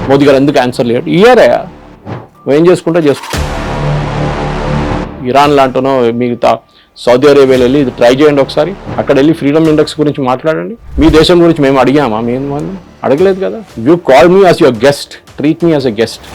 మోదీ గారు ఎందుకు ఆన్సర్ లేడు ఇయరే నువ్వేం చేసుకుంటే చేసుకో. ఇరాన్ లాంటినో మిగతా సౌదీ అరేబియాలో వెళ్ళి ఇది ట్రై చేయండి ఒకసారి. అక్కడ వెళ్ళి ఫ్రీడమ్ ఇండెక్స్ గురించి మాట్లాడండి. మీ దేశం గురించి మేము అడిగామా? మేము వాళ్ళు అడగలేదు కదా. You call me as your guest, treat me as a guest.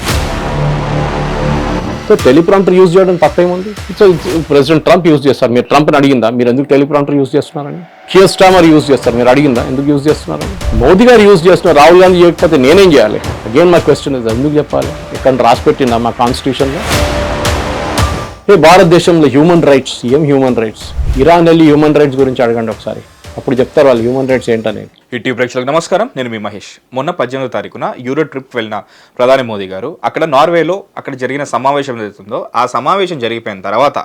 So teleprompter use చేయడం తప్పేముంది? సో ప్రెసిడెంట్ ట్రంప్ యూజ్ చేస్తారు, మీరు ట్రంప్ని అడిగిందా మీరు ఎందుకు టెలిప్రాంప్టర్ యూజ్ చేస్తున్నారని? కియర్ స్టామర్ యూజ్ చేస్తారు, మీరు అడిగిందా ఎందుకు యూజ్ చేస్తున్నారని? మోదీ గారు యూజ్ చేస్తున్నారు, రాహుల్ గాంధీ చేయకపోతే నేనేం చేయాలి? అగైన్ మై క్వశ్చన్ ఇస్ ఎందుకు చెప్పాలి? ఇక్కడ రాసి పెట్టిందా మా కాన్స్టిట్యూషన్లో? భారతదేశంలో హ్యూమన్ రైట్స్, ఏం హ్యూమన్ రైట్స్? ఇరాన్ వెళ్ళి హ్యూమన్ రైట్స్ గురించి అడగండి ఒకసారి, అప్పుడు చెప్తారు వాళ్ళు హ్యూమన్ రైట్స్ ఏంటనేది. ఈటీవీ ప్రేక్షకులకు నమస్కారం, నేను మీ మహేష్. మొన్న 18వ తారీఖున యూరో ట్రిప్ వెళ్ళిన ప్రధాని మోదీ గారు అక్కడ నార్వేలో అక్కడ జరిగిన సమావేశం ఏదైతుందో ఆ సమావేశం జరిగిపోయిన తర్వాత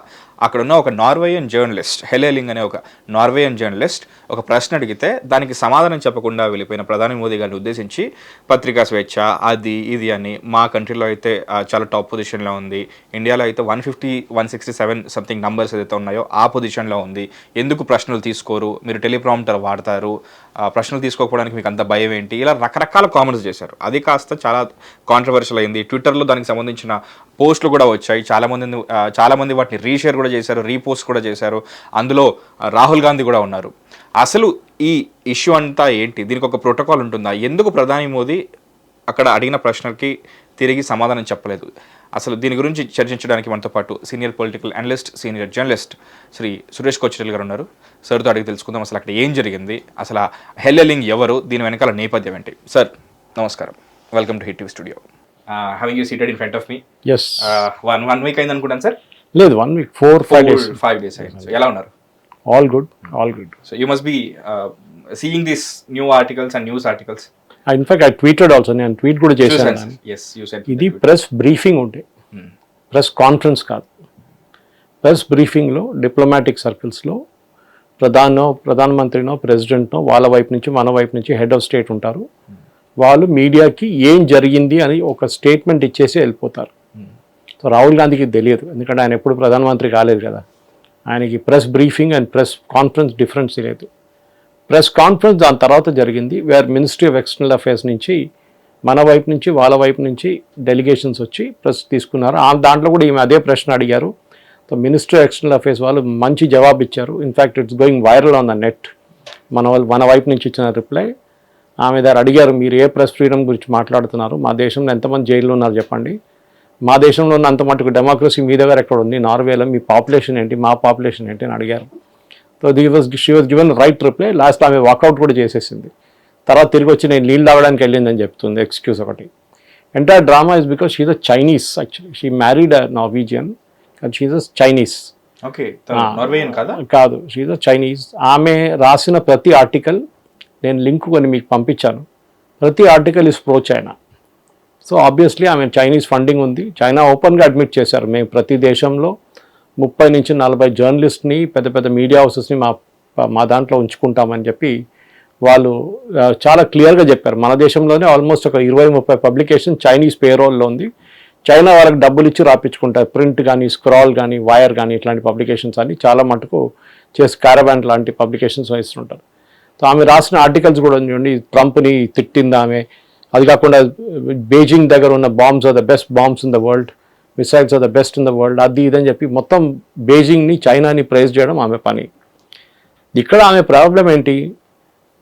అక్కడున్న ఒక నార్వేయన్ జర్నలిస్ట్ హెలెలింగ్ అనే ఒక నార్వేయన్ జర్నలిస్ట్ ఒక ప్రశ్న అడిగితే దానికి సమాధానం చెప్పకుండా వెళ్ళిపోయిన ప్రధాని మోదీ గారిని ఉద్దేశించి పత్రికా స్వేచ్ఛ అది ఇది అని, మా కంట్రీలో అయితే చాలా టాప్ పొజిషన్లో ఉంది, ఇండియాలో అయితే 150 167 సంథింగ్ నంబర్స్ ఏదైతే ఉన్నాయో ఆ పొజిషన్లో ఉంది, ఎందుకు ప్రశ్నలు తీసుకోరు, మీరు టెలిప్రాంప్టర్ వాడతారు, ప్రశ్నలు తీసుకోకపోవడానికి మీకు అంత భయం ఏంటి, ఇలా రకరకాల కామెంట్స్ చేశారు. అది కాస్త చాలా కాంట్రవర్షియల్ అయింది. ట్విట్టర్లో దానికి సంబంధించిన పోస్టులు కూడా వచ్చాయి, చాలామంది వాటిని రీషేర్ కూడా చేశారు, రీపోస్ట్ కూడా చేశారు. అందులో రాహుల్ గాంధీ కూడా ఉన్నారు. అసలు ఈ ఇష్యూ అంతా ఏంటి? దీనికి ఒక ప్రోటోకాల్ ఉంటుందా? ఎందుకు ప్రధాని మోదీ అక్కడ అడిగిన ప్రశ్నలకి తిరిగి సమాధానం చెప్పలేదు? అసలు దీని గురించి చర్చించడానికి మనతో పాటు senior political analyst, senior journalist Shri Suresh Kochireddy గారు ఉన్నారు. సార్తో అడిగి తెలుసుకుందాం అసలు అక్కడ ఏం జరిగింది, అసలు హెలెలింగ్ ఎవరు, దీని వెనకాల నేపథ్యం ఏంటి. సార్ నమస్కారం, welcome to hit TV studio. Having you seated in front of me. Yes, one week అయింది అనుకుంటాను సార్. లేదు, 1 week, 5 days అయింది. ఎలా ఉన్నారు? All good, all good. So you must be seeing this new articles and news articles. In fact I tweeted also, నేను tweet కూడా చేశాను. ఇది ప్రెస్ బ్రీఫింగ్ ఉంటే, ప్రెస్ కాన్ఫరెన్స్ కాదు. ప్రెస్ బ్రీఫింగ్లో డిప్లొమాటిక్ సర్కిల్స్లో ప్రధానమంత్రినో ప్రెసిడెంట్నో వాళ్ళ వైపు నుంచి మన వైపు నుంచి హెడ్ ఆఫ్ స్టేట్ ఉంటారు. వాళ్ళు మీడియాకి ఏం జరిగింది అని ఒక స్టేట్మెంట్ ఇచ్చేసి వెళ్ళిపోతారు. సో రాహుల్ గాంధీకి తెలియదు, ఎందుకంటే ఆయన ఎప్పుడు ప్రధానమంత్రి కాలేదు కదా. ఆయనకి press briefing and press conference difference లేదు. ప్రెస్ కాన్ఫరెన్స్ దాని తర్వాత జరిగింది, where ministry of external affairs నుంచి మన వైపు నుంచి వాళ్ళ వైపు నుంచి డెలిగేషన్స్ వచ్చి ప్రెస్ తీసుకున్నారు. దాంట్లో కూడా ఈమె అదే ప్రశ్న అడిగారు. So ministry of external affairs వాళ్ళు మంచి జవాబు ఇచ్చారు. In fact it's going viral on the net. మన వైపు నుంచి ఇచ్చిన రిప్లై, ఆమె దగ్గర అడిగారు, మీరు ఏ ప్రెస్ ఫ్రీడమ్ గురించి మాట్లాడుతున్నారు, మా దేశంలో ఎంతమంది జైల్లో ఉన్నారు చెప్పండి, మా దేశంలో ఉన్న అంత మటుకు డెమోక్రసీ మీ దగ్గర ఎక్కడ ఉంది, నార్వేలో మీ పాపులేషన్ ఏంటి, మా పాపులేషన్ ఏంటి అని అడిగారు. So she was given right reply. Last ఆమె వాకౌట్ కూడా చేసేసింది. తర్వాత తిరిగి వచ్చి నేను నీళ్ళు తాగడానికి వెళ్ళిందని చెప్తుంది, ఎక్స్క్యూజ్ ఒకటి. Entire drama is because she's a Chinese. Actually she married a Norwegian, and she's a Chinese. కాదు, షీఈ్ అ చైనీస్. ఆమె రాసిన ప్రతి ఆర్టికల్, నేను లింక్ కొన్ని మీకు పంపించాను, ప్రతి article is pro China. So obviously ఆమె చైనీస్ ఫండింగ్ ఉంది. చైనా ఓపెన్గా అడ్మిట్ చేశారు, మేము ప్రతి దేశంలో 30 నుంచి 40 జర్నలిస్ట్ని, పెద్ద పెద్ద మీడియా హౌసెస్ని మా దాంట్లో ఉంచుకుంటామని చెప్పి వాళ్ళు చాలా క్లియర్గా చెప్పారు. మన దేశంలోనే ఆల్మోస్ట్ ఒక 20-30 పబ్లికేషన్ చైనీస్ పేరోల్లో ఉంది. చైనా వాళ్ళకి డబ్బులు ఇచ్చి రాపించుకుంటారు, ప్రింట్ కానీ, స్క్రాల్ కానీ, వైర్ కానీ, ఇట్లాంటి పబ్లికేషన్స్ అని చాలా మటుకు చేసి క్యారవాన్ లాంటి పబ్లికేషన్స్ వేస్తుంటారు. సో ఆమె రాసిన ఆర్టికల్స్ కూడా చూడండి, ట్రంప్ని తిట్టింది ఆమె. అది కాకుండా బీజింగ్ దగ్గర ఉన్న bombs are the best bombs in the world, missiles are the best in the world, అది ఇదని చెప్పి మొత్తం బీజింగ్ని, చైనాని ప్రైజ్ చేయడం ఆమె పని. ఇక్కడ ఆమె ప్రాబ్లం ఏంటి?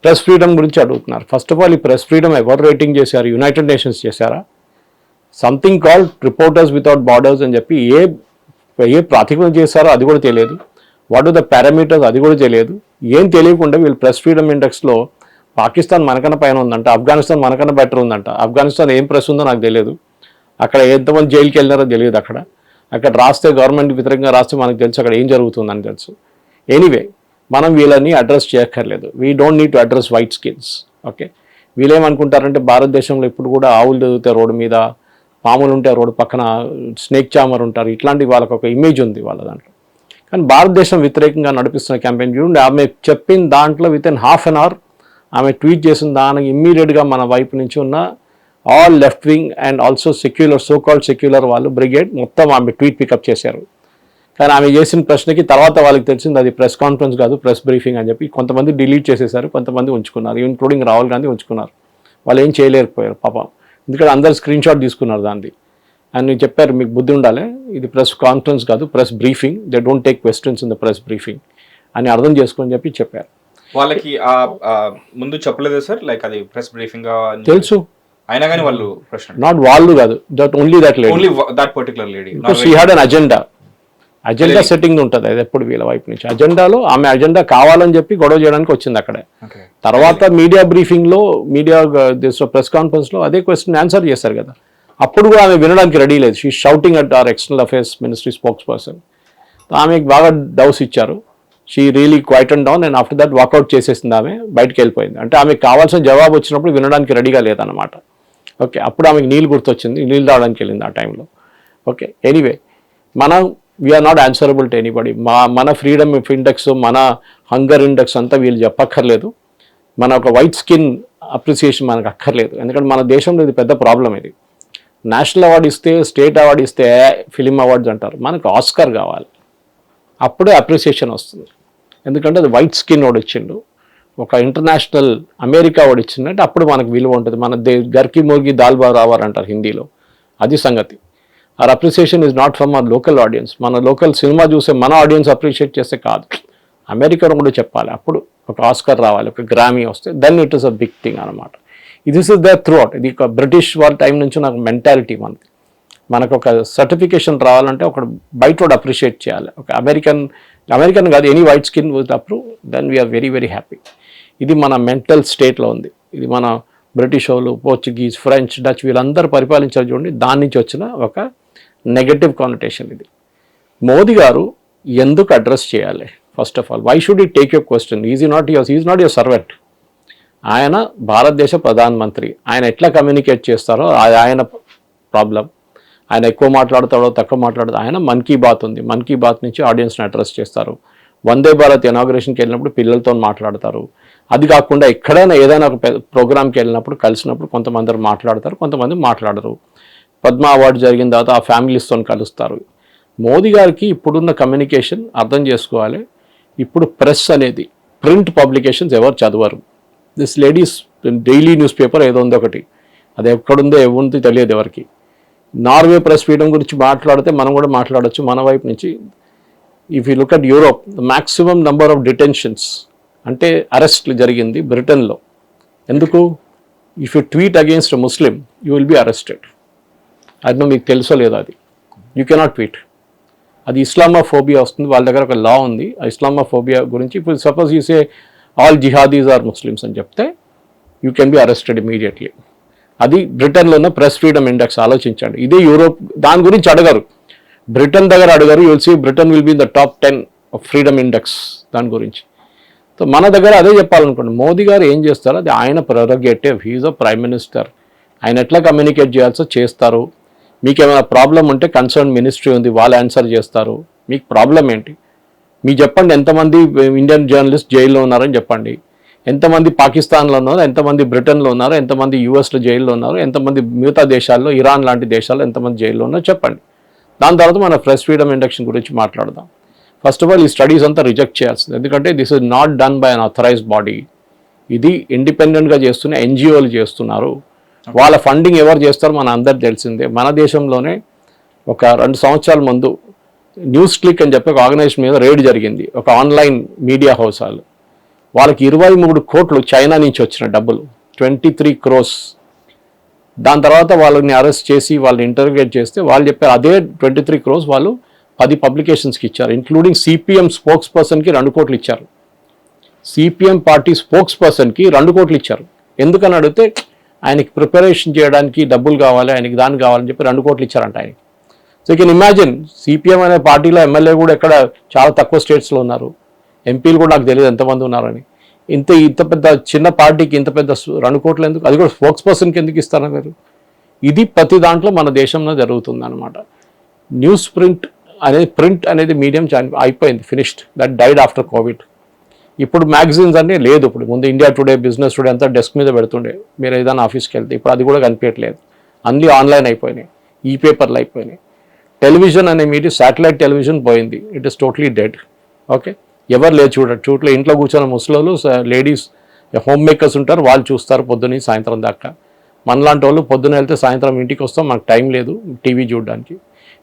ప్రెస్ ఫ్రీడమ్ గురించి అడుగుతున్నారు. ఫస్ట్ ఆఫ్ ఆల్ ఈ ప్రెస్ ఫ్రీడమ్ ఎవరు రేటింగ్ చేశారు? యునైటెడ్ నేషన్స్ చేశారా? Something called reporters without borders అని చెప్పి ఏ ప్రాతిపదికన చేశారో అది కూడా తెలియదు. వాట్ ఆర్ ద పారామీటర్స్ అది కూడా తెలియదు. ఏం తెలియకుండా వీళ్ళు ప్రెస్ ఫ్రీడమ్ ఇండెక్స్లో పాకిస్తాన్ మనకన్నా పైన ఉందంట, ఆఫ్ఘనిస్తాన్ మనకన్నా బెటర్ ఉందంట. ఆఫ్ఘనిస్తాన్ ఏం ప్రెస్ ఉందో నాకు తెలియదు, అక్కడ ఎంతమంది జైలుకి వెళ్ళారో తెలియదు. అక్కడ రాస్తే గవర్నమెంట్ వ్యతిరేకంగా రాస్తే మనకు తెలుసు అక్కడ ఏం జరుగుతుందని తెలుసు. ఎనీవే, మనం వీళ్ళని అడ్రస్ చేయక్కర్లేదు. We don't need to address white skins. Okay, వీళ్ళేమనుకుంటారంటే భారతదేశంలో ఇప్పుడు కూడా ఆవులు తిరుగుతాయి రోడ్డు మీద, పాములు ఉంటాయి రోడ్డు పక్కన, స్నేక్ చామర్ ఉంటారు, ఇట్లాంటి వాళ్ళకి ఒక ఇమేజ్ ఉంది వాళ్ళ దాంట్లో. కానీ భారతదేశం వ్యతిరేకంగా నడిపిస్తున్న క్యాంపెయిన్ చూడండి, ఆమె చెప్పిన దాంట్లో వితిన్ హాఫ్ అన్ అవర్ ఆమె ట్వీట్ చేసిన దానికి ఇమ్మీడియట్గా మన వైపు నుంచి ఉన్న all left wing and also secular, so called secular వాళ్ళు బ్రిగేడ్ మొత్తం ఆమె ట్వీట్ పికప్ చేశారు. కానీ ఆమె చేసిన ప్రశ్నకి తర్వాత వాళ్ళకి తెలిసింది అది ప్రెస్ కాన్ఫరెన్స్ కాదు, ప్రెస్ బ్రీఫింగ్ అని చెప్పి కొంతమంది డిలీట్ చేసేసారు, కొంతమంది ఉంచుకున్నారు, ఇంక్లూడింగ్ రాహుల్ గాంధీ ఉంచుకున్నారు. వాళ్ళు ఏం చేయలేకపోయారు పాపం. ఎందుకంటే అందరు స్క్రీన్ షాట్ తీసుకున్నారు దాన్ని. అని చెప్పారు, మీకు బుద్ధి ఉండాలి, ఇది ప్రెస్ కాన్ఫరెన్స్ కాదు, press briefing, they don't take questions in the press briefing అని అర్థం చేసుకొని చెప్పారు. వాళ్ళకి ముందు చెప్పలేదు సార్, లైక్ అది ప్రెస్ బ్రీఫింగ్ తెలుసు, అయినా కానీ వాళ్ళు ప్రశ్న నాట్ వాళ్ళు కాదు, that only that lady, only that particular lady, she had an agenda setting ఉంటుంది అది ఎప్పుడు వీళ్ళ వైపు నుంచి. అజెండాలో ఆమె అజెండా కావాలని చెప్పి గొడవ చేయడానికి వచ్చింది అక్కడే. తర్వాత మీడియా బ్రీఫింగ్లో, మీడియా ప్రెస్ కాన్ఫరెన్స్లో అదే క్వశ్చన్ ఆన్సర్ చేశారు కదా, అప్పుడు కూడా ఆమె వినడానికి రెడీ లేదు. She shouting at our external affairs ministry spokesperson. ఆమెకు బాగా డౌస్ ఇచ్చారు. She really quiet and down and after that walkout చేసేసింది, ఆమె బయటకు వెళ్ళిపోయింది. అంటే ఆమెకు కావాల్సిన జవాబు వచ్చినప్పుడు వినడానికి రెడీగా లేదన్నమాట. ఓకే, అప్పుడు ఆమెకు నీళ్ళు గుర్తొచ్చింది, నీళ్ళు తాగడానికి వెళ్ళింది ఆ టైంలో. ఓకే, ఎనీవే మనం we're not answerable to anybody. మన ఫ్రీడమ్ ఇండెక్స్, మన హంగర్ ఇండెక్స్ అంతా వీళ్ళు చెప్పక్కర్లేదు. మన ఒక వైట్ స్కిన్ అప్రిసియేషన్ మనకు అక్కర్లేదు, ఎందుకంటే మన దేశంలో ఇది పెద్ద ప్రాబ్లం. ఇది నేషనల్ అవార్డు ఇస్తే, స్టేట్ అవార్డు ఇస్తే ఫిలిం అవార్డ్స్ అంటారు, మనకు ఆస్కార్ కావాలి, అప్పుడే అప్రిసియేషన్ వస్తుంది. ఎందుకంటే అది వైట్ స్కిన్ వాడు ఇచ్చిండు, ఒక ఇంటర్నేషనల్ అమెరికా వాడు ఇచ్చిందంటే అప్పుడు మనకు విలువ ఉంటుంది. మన గర్కి ముర్గి దాల్ బారావర్ అంటారు హిందీలో, అది సంగతి. Our appreciation is not from our local audience. మన లోకల్ సినిమా చూసే మన ఆడియన్స్ అప్రిషియేట్ చేస్తే కాదు, అమెరికన్ కూడా చెప్పాలి, అప్పుడు ఒక ఆస్కార్ రావాలి, ఒక గ్రామీ వస్తే then it is a big thing అనమాట. This is the throughout. ఇది ఒక బ్రిటిష్ వాళ్ళ టైం నుంచి నాకు మెంటాలిటీ మనది. మనకు ఒక సర్టిఫికేషన్ రావాలంటే ఒక బయట వాడు అప్రిషియేట్ చేయాలి. ఒక అమెరికన్ కాదు, any white skin with approve, then we're very very happy. ఇది మన మెంటల్ స్టేట్లో ఉంది. ఇది మన బ్రిటిష్ వాళ్ళు, పోర్చుగీస్, ఫ్రెంచ్, డచ్ వీళ్ళందరూ పరిపాలించారు చూడండి, దాని నుంచి వచ్చిన ఒక నెగటివ్ కానిటేషన్ ఇది. మోదీ గారు ఎందుకు అడ్రస్ చేయాలి? First of all, why should he take your question? Is not your servant. ఆయన భారతదేశ ప్రధానమంత్రి, ఆయన ఎట్లా కమ్యూనికేట్ చేస్తారో ఆయన ప్రాబ్లం. ఆయన ఎక్కువ మాట్లాడతాడో తక్కువ మాట్లాడతాడో, ఆయన మన్ కీ బాత్ ఉంది, మన్ కీ బాత్ నుంచి ఆడియన్స్ని అడ్రస్ చేస్తారు. వందే భారత్ ఇనాగ్రేషన్కి వెళ్ళినప్పుడు పిల్లలతో మాట్లాడతారు. అది కాకుండా ఎక్కడైనా ఏదైనా ఒక ప్రోగ్రామ్కి వెళ్ళినప్పుడు కలిసినప్పుడు కొంతమంది మాట్లాడతారు, కొంతమంది మాట్లాడరు. పద్మ అవార్డు జరిగిన తర్వాత ఆ ఫ్యామిలీస్తో కలుస్తారు. మోదీ గారికి ఇప్పుడున్న కమ్యూనికేషన్ అర్థం చేసుకోవాలి. ఇప్పుడు ప్రెస్ అనేది, ప్రింట్ పబ్లికేషన్స్ ఎవరు చదవరు. This ladies daily news paper ఏదో ఉంది ఒకటి, అది ఎక్కడుందో ఏముందో తెలియదు ఎవరికి. నార్వే ప్రెస్ ఫ్రీడమ్ గురించి మాట్లాడితే మనం కూడా మాట్లాడచ్చు మన వైపు నుంచి. If you look at Europe, the maximum number of detentions అంటే అరెస్ట్లు జరిగింది బ్రిటన్లో. ఎందుకు? If you tweet against Muslim you will be arrested. అది మీకు తెలుసో లేదో, అది యూ కెనాట్ ట్వీట్. అది ఇస్లామోఫోబియా వస్తుంది, వాళ్ళ దగ్గర ఒక లా ఉంది ఆ ఇస్లామోఫోబియా గురించి. ఇప్పుడు suppose you say all jihadis are Muslims అని చెప్తే you can be arrested immediately. అది బ్రిటన్లో ఉన్న ప్రెస్ ఫ్రీడమ్ ఇండెక్స్. ఆలోచించండి. ఇదే యూరోప్, దాని గురించి అడగరు, బ్రిటన్ దగ్గర అడగరు. You'll see Britain will be in the top 10 of freedom index దాని గురించి. సో మన దగ్గర అదే చెప్పాలనుకోండి. మోదీ గారు ఏం చేస్తారో అది ఆయన prerogative, he's a prime minister. ఆయన ఎట్లా కమ్యూనికేట్ చేయాల్సో చేస్తారు. మీకు ఏమైనా ప్రాబ్లం ఉంటే కన్సర్న్ మినిస్ట్రీ ఉంది, వాళ్ళు ఆన్సర్ చేస్తారు. మీకు ప్రాబ్లం ఏంటి మీకు చెప్పండి. ఎంతమంది ఇండియన్ జర్నలిస్ట్ జైల్లో ఉన్నారని చెప్పండి, ఎంతమంది పాకిస్తాన్లో ఉన్నారు, ఎంతమంది బ్రిటన్లో ఉన్నారు, ఎంతమంది యూఎస్లో జైల్లో ఉన్నారు, ఎంతమంది మిగతా దేశాల్లో, ఇరాన్ లాంటి దేశాల్లో ఎంతమంది జైల్లో ఉన్నారో చెప్పండి. దాని తర్వాత మన ప్రెస్ ఫ్రీడమ్ ఇండెక్షన్ గురించి మాట్లాడదాం. ఫస్ట్ ఆఫ్ ఆల్ ఈ స్టడీస్ అంతా రిజెక్ట్ చేయాల్సింది, ఎందుకంటే this is not done by an authorised body. ఇది ఇండిపెండెంట్గా చేస్తున్న ఎన్జిఓలు చేస్తున్నారు. వాళ్ళ ఫండింగ్ ఎవరు చేస్తారో మన అందరికి తెలిసిందే. మన దేశంలోనే ఒక 2 సంవత్సరాల ముందు న్యూస్ క్లిక్ అని చెప్పి ఒక ఆర్గనైజేషన్ మీద రేడ్ జరిగింది, ఒక ఆన్లైన్ మీడియా హౌస్ వాళ్ళు. వాళ్ళకి 23 కోట్లు చైనా నుంచి వచ్చిన డబ్బులు, 23 crores. దాని తర్వాత వాళ్ళని అరెస్ట్ చేసి వాళ్ళని ఇంటర్వ్యూట్ చేస్తే వాళ్ళు చెప్పారు అదే 23 crores వాళ్ళు 10 పబ్లికేషన్స్కి ఇచ్చారు, ఇంక్లూడింగ్ సిపిఎం స్పోక్స్ పర్సన్కి 2 కోట్లు ఇచ్చారు. సిపిఎం పార్టీ స్పోక్స్ పర్సన్కి 2 కోట్లు ఇచ్చారు. ఎందుకని అడిగితే ఆయనకి ప్రిపరేషన్ చేయడానికి డబ్బులు కావాలి, ఆయనకి దాన్ని కావాలని చెప్పి 2 కోట్లు ఇచ్చారంట ఆయనకి. So you can imagine, CPM అనే పార్టీలో ఎమ్మెల్యే కూడా ఎక్కడ చాలా తక్కువ స్టేట్స్లో ఉన్నారు, ఎంపీలు కూడా నాకు తెలియదు ఎంతమంది ఉన్నారని. ఇంత పెద్ద చిన్న పార్టీకి ఇంత పెద్ద 2 కోట్లు ఎందుకు? అది కూడా స్పోక్స్ పర్సన్కి ఎందుకు ఇస్తారా మీరు? ఇది ప్రతి దాంట్లో మన దేశంలో జరుగుతుంది అనమాట. న్యూస్ ప్రింట్ అనేది మీడియం అయిపోయింది, finished, that died after Covid. ఇప్పుడు మ్యాగజైన్స్ అన్నీ లేదు. ఇప్పుడు ముందు ఇండియా టుడే, బిజినెస్ టుడే అంతా డెస్క్ మీద పెడుతుండే, మీరు ఏదైనా ఆఫీస్కి వెళ్తే. ఇప్పుడు అది కూడా కనిపించట్లేదు, అన్నీ ఆన్లైన్ అయిపోయినాయి, ఈ పేపర్లు అయిపోయినాయి. టెలివిజన్ అనే మీడియా, శాటిలైట్ టెలివిజన్ పోయింది, it is totally dead. Okay, ఎవరు లేదు చూడట్లో. ఇంట్లో కూర్చొని ముసలోళ్ళు, లేడీస్, హోమ్ మేకర్స్ ఉంటారు, వాళ్ళు చూస్తారు పొద్దున్న సాయంత్రం దాకా. మనలాంటి వాళ్ళు పొద్దున వెళ్తే సాయంత్రం ఇంటికి వస్తాం, మనకు టైం లేదు టీవీ చూడడానికి.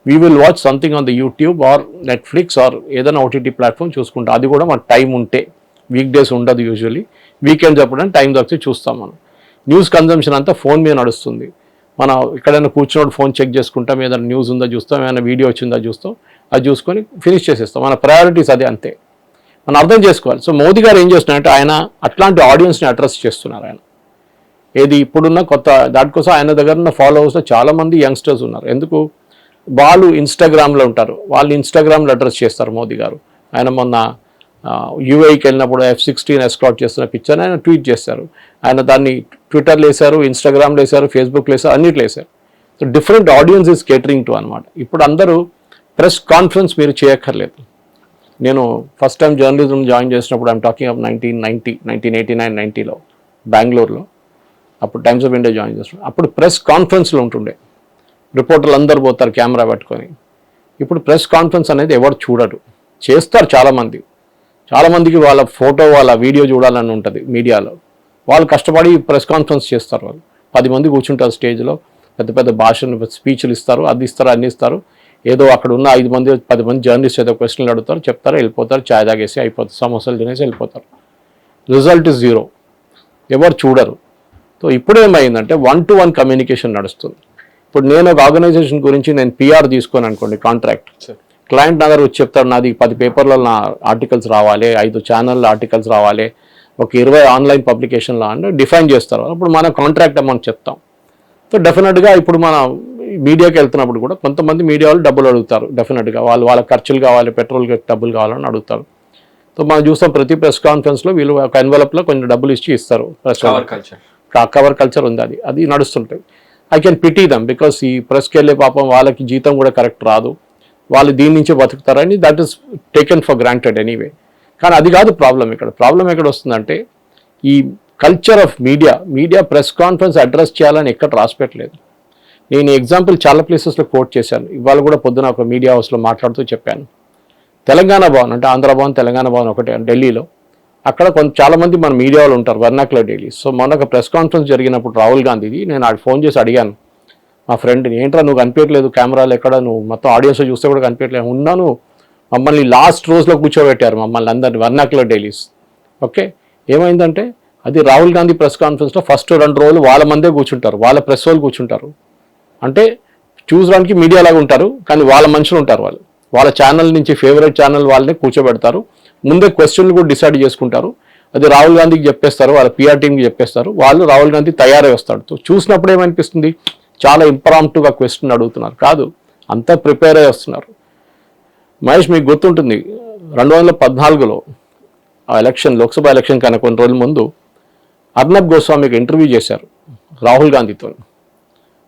We will watch something on the YouTube or Netflix are ఏదైనా ఓటీటీ ప్లాట్ఫామ్ చూసుకుంటాం. అది కూడా మనకు టైం ఉంటే, వీక్ డేస్ ఉండదు యూజువల్లీ, వీకెండ్స్ అప్పుడు టైం దొరికితే చూస్తాం. మనం న్యూస్ కన్జంప్షన్ అంతా ఫోన్ మీద నడుస్తుంది. మనం ఎక్కడైనా కూర్చున్నప్పుడు ఫోన్ చెక్ చేసుకుంటాం, ఏదైనా న్యూస్ ఉందో చూస్తాం, ఏమైనా వీడియో వచ్చిందో చూస్తాం, అది చూసుకొని ఫినిష్ చేసేస్తాం. మన ప్రయారిటీస్ అదే, అంతే మనం అర్థం చేసుకోవాలి. సో మోదీ గారు ఏం చేస్తున్నారంటే ఆయన అట్లాంటి ఆడియన్స్ని అడ్రస్ చేస్తున్నారు. ఆయన ఏది ఇప్పుడున్న కొత్త దానికోసం ఆయన దగ్గర ఉన్న ఫాలోవర్స్లో చాలామంది యంగ్స్టర్స్ ఉన్నారు. ఎందుకు? వాళ్ళు ఇన్స్టాగ్రామ్లో ఉంటారు, వాళ్ళు ఇన్స్టాగ్రామ్లో అడ్రస్ చేస్తారు మోదీ గారు. ఆయన మొన్న యూఏకి వెళ్ళినప్పుడు F-16 ఎస్కాట్ చేస్తున్న పిక్చర్ని ఆయన ట్వీట్ చేశారు. ఆయన దాన్ని ట్విట్టర్లో వేశారు, ఇన్స్టాగ్రామ్లో వేశారు, ఫేస్బుక్లో వేశారు, అన్నిట్లో వేశారు. So different audience is catering to అనమాట. ఇప్పుడు అందరూ ప్రెస్ కాన్ఫరెన్స్ మీరు చేయక్కర్లేదు. నేను ఫస్ట్ టైం జర్నలిజం జాయిన్ చేసినప్పుడు ఐఎమ్ టాకింగ్ ఆఫ్ 1989-90లో బెంగళూరులో, అప్పుడు టైమ్స్ ఆఫ్ ఇండియా జాయిన్ చేస్తున్నాను. అప్పుడు ప్రెస్ కాన్ఫరెన్స్లో ఉంటుండే, రిపోర్టర్లు అందరు పోతారు కెమెరా పట్టుకొని. ఇప్పుడు ప్రెస్ కాన్ఫరెన్స్ అనేది ఎవరు చూడరు, చేస్తారు చాలామందికి వాళ్ళ ఫోటో వాళ్ళ వీడియో చూడాలని ఉంటుంది మీడియాలో. వాళ్ళు కష్టపడి ప్రెస్ కాన్ఫరెన్స్ చేస్తారు. వాళ్ళు 10 మంది కూర్చుంటారు స్టేజ్లో, పెద్ద పెద్ద భాషను స్పీచ్లు ఇస్తారు, అది ఇస్తారు, అన్ని ఇస్తారు. ఏదో అక్కడ ఉన్న 5 మంది 10 మంది జర్నలిస్ట్ ఏదో క్వశ్చన్లు అడుగుతారు, చెప్తారు, వెళ్ళిపోతారు, ఛాయ్ తాగేసి అయిపోతారు, సమోసాలు తినేసి వెళ్ళిపోతారు. రిజల్ట్ ఇస్ జీరో, ఎవరు చూడరు. సో ఇప్పుడు ఏమైందంటే 1-to-1 కమ్యూనికేషన్ నడుస్తుంది. ఇప్పుడు నేను ఒక ఆర్గనైజేషన్ గురించి నేను PR తీసుకోను అనుకోండి, కాంట్రాక్ట్. క్లయింట్ నా దగ్గర వచ్చి చెప్తాడు, నాది 10 పేపర్లలో నా ఆర్టికల్స్ రావాలి, 5 ఛానల్లో ఆర్టికల్స్ రావాలి, ఒక 20 ఆన్లైన్ పబ్లికేషన్లో అంటే డిఫైన్ చేస్తారు. అప్పుడు మన కాంట్రాక్ట్ అమౌంట్ చెప్తాం. సో డెఫినెట్గా ఇప్పుడు మన మీడియాకి వెళ్తున్నప్పుడు కూడా కొంతమంది మీడియా వాళ్ళు డబ్బులు అడుగుతారు. డెఫినెట్గా వాళ్ళ ఖర్చులు కావాలి, పెట్రోల్కి డబ్బులు కావాలని అడుగుతారు. సో మనం చూస్తాం ప్రతి ప్రెస్ కాన్ఫరెన్స్లో వీళ్ళు ఒక ఎన్వలప్లో కొంచెం డబ్బులు ఇస్తారు. కవర్ కల్చర్ ఉంది, అది నడుస్తుంటుంది. I can pity them, because ఈ ప్రెస్కి వెళ్ళే పాపం వాళ్ళకి జీతం కూడా కరెక్ట్ రాదు, వాళ్ళు దీని నుంచే బతుకుతారని that is taken for granted anyway. కానీ అది కాదు ప్రాబ్లం. ప్రాబ్లం ఎక్కడ వస్తుందంటే ఈ culture of media press conference address చేయాలని ఎక్కడ రాసిపెట్టలేదు. నేను ఎగ్జాంపుల్ చాలా ప్లేసెస్లో కోట్ చేశాను. ఇవాళ కూడా పొద్దున ఒక మీడియా హౌస్లో మాట్లాడుతూ చెప్పాను. తెలంగాణ భవన్ అంటే ఆంధ్ర భవన్, తెలంగాణ భవన్ ఒకటే ఢిల్లీలో. అక్కడ చాలామంది మన మీడియా వాళ్ళు ఉంటారు, వర్నాక్యులర్ డైలీ. సో మొన్న ఒక ప్రెస్ కాన్ఫరెన్స్ జరిగినప్పుడు రాహుల్ గాంధీది నేను ఆడికి ఫోన్ చేసి అడిగాను మా ఫ్రెండ్ని, ఏంట్రా నువ్వు కనిపించట్లేదు కెమెరాలు ఎక్కడ, నువ్వు మొత్తం ఆడియన్స్ చూస్తే కూడా కనిపించట్లేదు. ఉన్నాను, మమ్మల్ని లాస్ట్ రోజులో కూర్చోబెట్టారు మమ్మల్ని అందరినీ, వర్నాక్యులర్ డైలీస్. ఓకే, ఏమైందంటే అది రాహుల్ గాంధీ ప్రెస్ కాన్ఫరెన్స్లో ఫస్ట్ 2 రోజులు వాళ్ళ మందే కూర్చుంటారు, వాళ్ళ ప్రెస్ వాళ్ళు కూర్చుంటారు. అంటే చూసడానికి మీడియా లాగా ఉంటారు, కానీ వాళ్ళ మనుషులు ఉంటారు. వాళ్ళ ఛానల్ నుంచి ఫేవరెట్ ఛానల్ వాళ్ళని కూర్చోబెడతారు, ముందే క్వశ్చన్లు కూడా డిసైడ్ చేసుకుంటారు. అది రాహుల్ గాంధీకి చెప్పేస్తారు, వాళ్ళ PR టీంకి చెప్పేస్తారు, వాళ్ళు రాహుల్ గాంధీ తయారై వస్తాడు. సో చూసినప్పుడు ఏమనిపిస్తుంది, చాలా ఇంప్రాంప్టుగా క్వశ్చన్ అడుగుతున్నారు, కాదు అంతా ప్రిపేర్ అయ్యి వస్తున్నారు. మహేష్, మీకు గుర్తుంటుంది 2014లో ఆ ఎలక్షన్, లోక్సభ ఎలక్షన్ కన్నా కొన్ని రోజుల ముందు అర్నబ్ గోస్వామికి ఇంటర్వ్యూ చేశారు రాహుల్ గాంధీతో.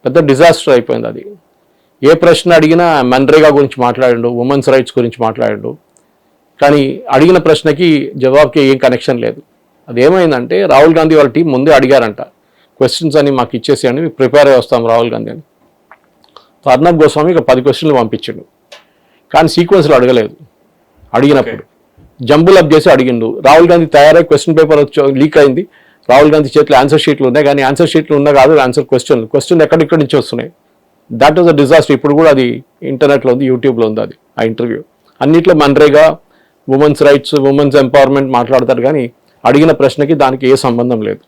పెద్ద డిజాస్టర్ అయిపోయింది అది. ఏ ప్రశ్న అడిగినా మన్రేగా గురించి మాట్లాడాడు, ఉమెన్స్ రైట్స్ గురించి మాట్లాడాడు, కానీ అడిగిన ప్రశ్నకి జవాబుకి ఏం కనెక్షన్ లేదు. అదేమైందంటే రాహుల్ గాంధీ వాళ్ళ టీం ముందే అడిగారంట, క్వశ్చన్స్ అని మాకు ఇచ్చేసేయండి, మేము ప్రిపేర్ అయ్యి వస్తాం రాహుల్ గాంధీ అని. అర్నబ్ గోస్వామి ఒక 10 క్వశ్చన్లు పంపించాడు, కానీ సీక్వెన్స్లో అడగలేదు. అడిగినప్పుడు జంబుల్ అప్ చేసి అడిగిండు. రాహుల్ గాంధీ తయారై క్వశ్చన్ పేపర్ లీక్ అయింది, రాహుల్ గాంధీ చేతిలో ఆన్సర్ షీట్లు ఉన్నాయి, కానీ ఆన్సర్ షీట్లు ఉన్నా కాదు, ఆన్సర్ క్వశ్చన్ ఎక్కడిక్కడి నుంచి వస్తున్నాయి. That was a disaster. ఇప్పుడు కూడా అది ఇంటర్నెట్లో ఉంది, యూట్యూబ్లో ఉంది అది ఆ ఇంటర్వ్యూ. అన్నిట్లో MNREGA, women's rights, women's empowerment మాట్లాడతారు, కానీ అడిగిన ప్రశ్నకి దానికి ఏ సంబంధం లేదు.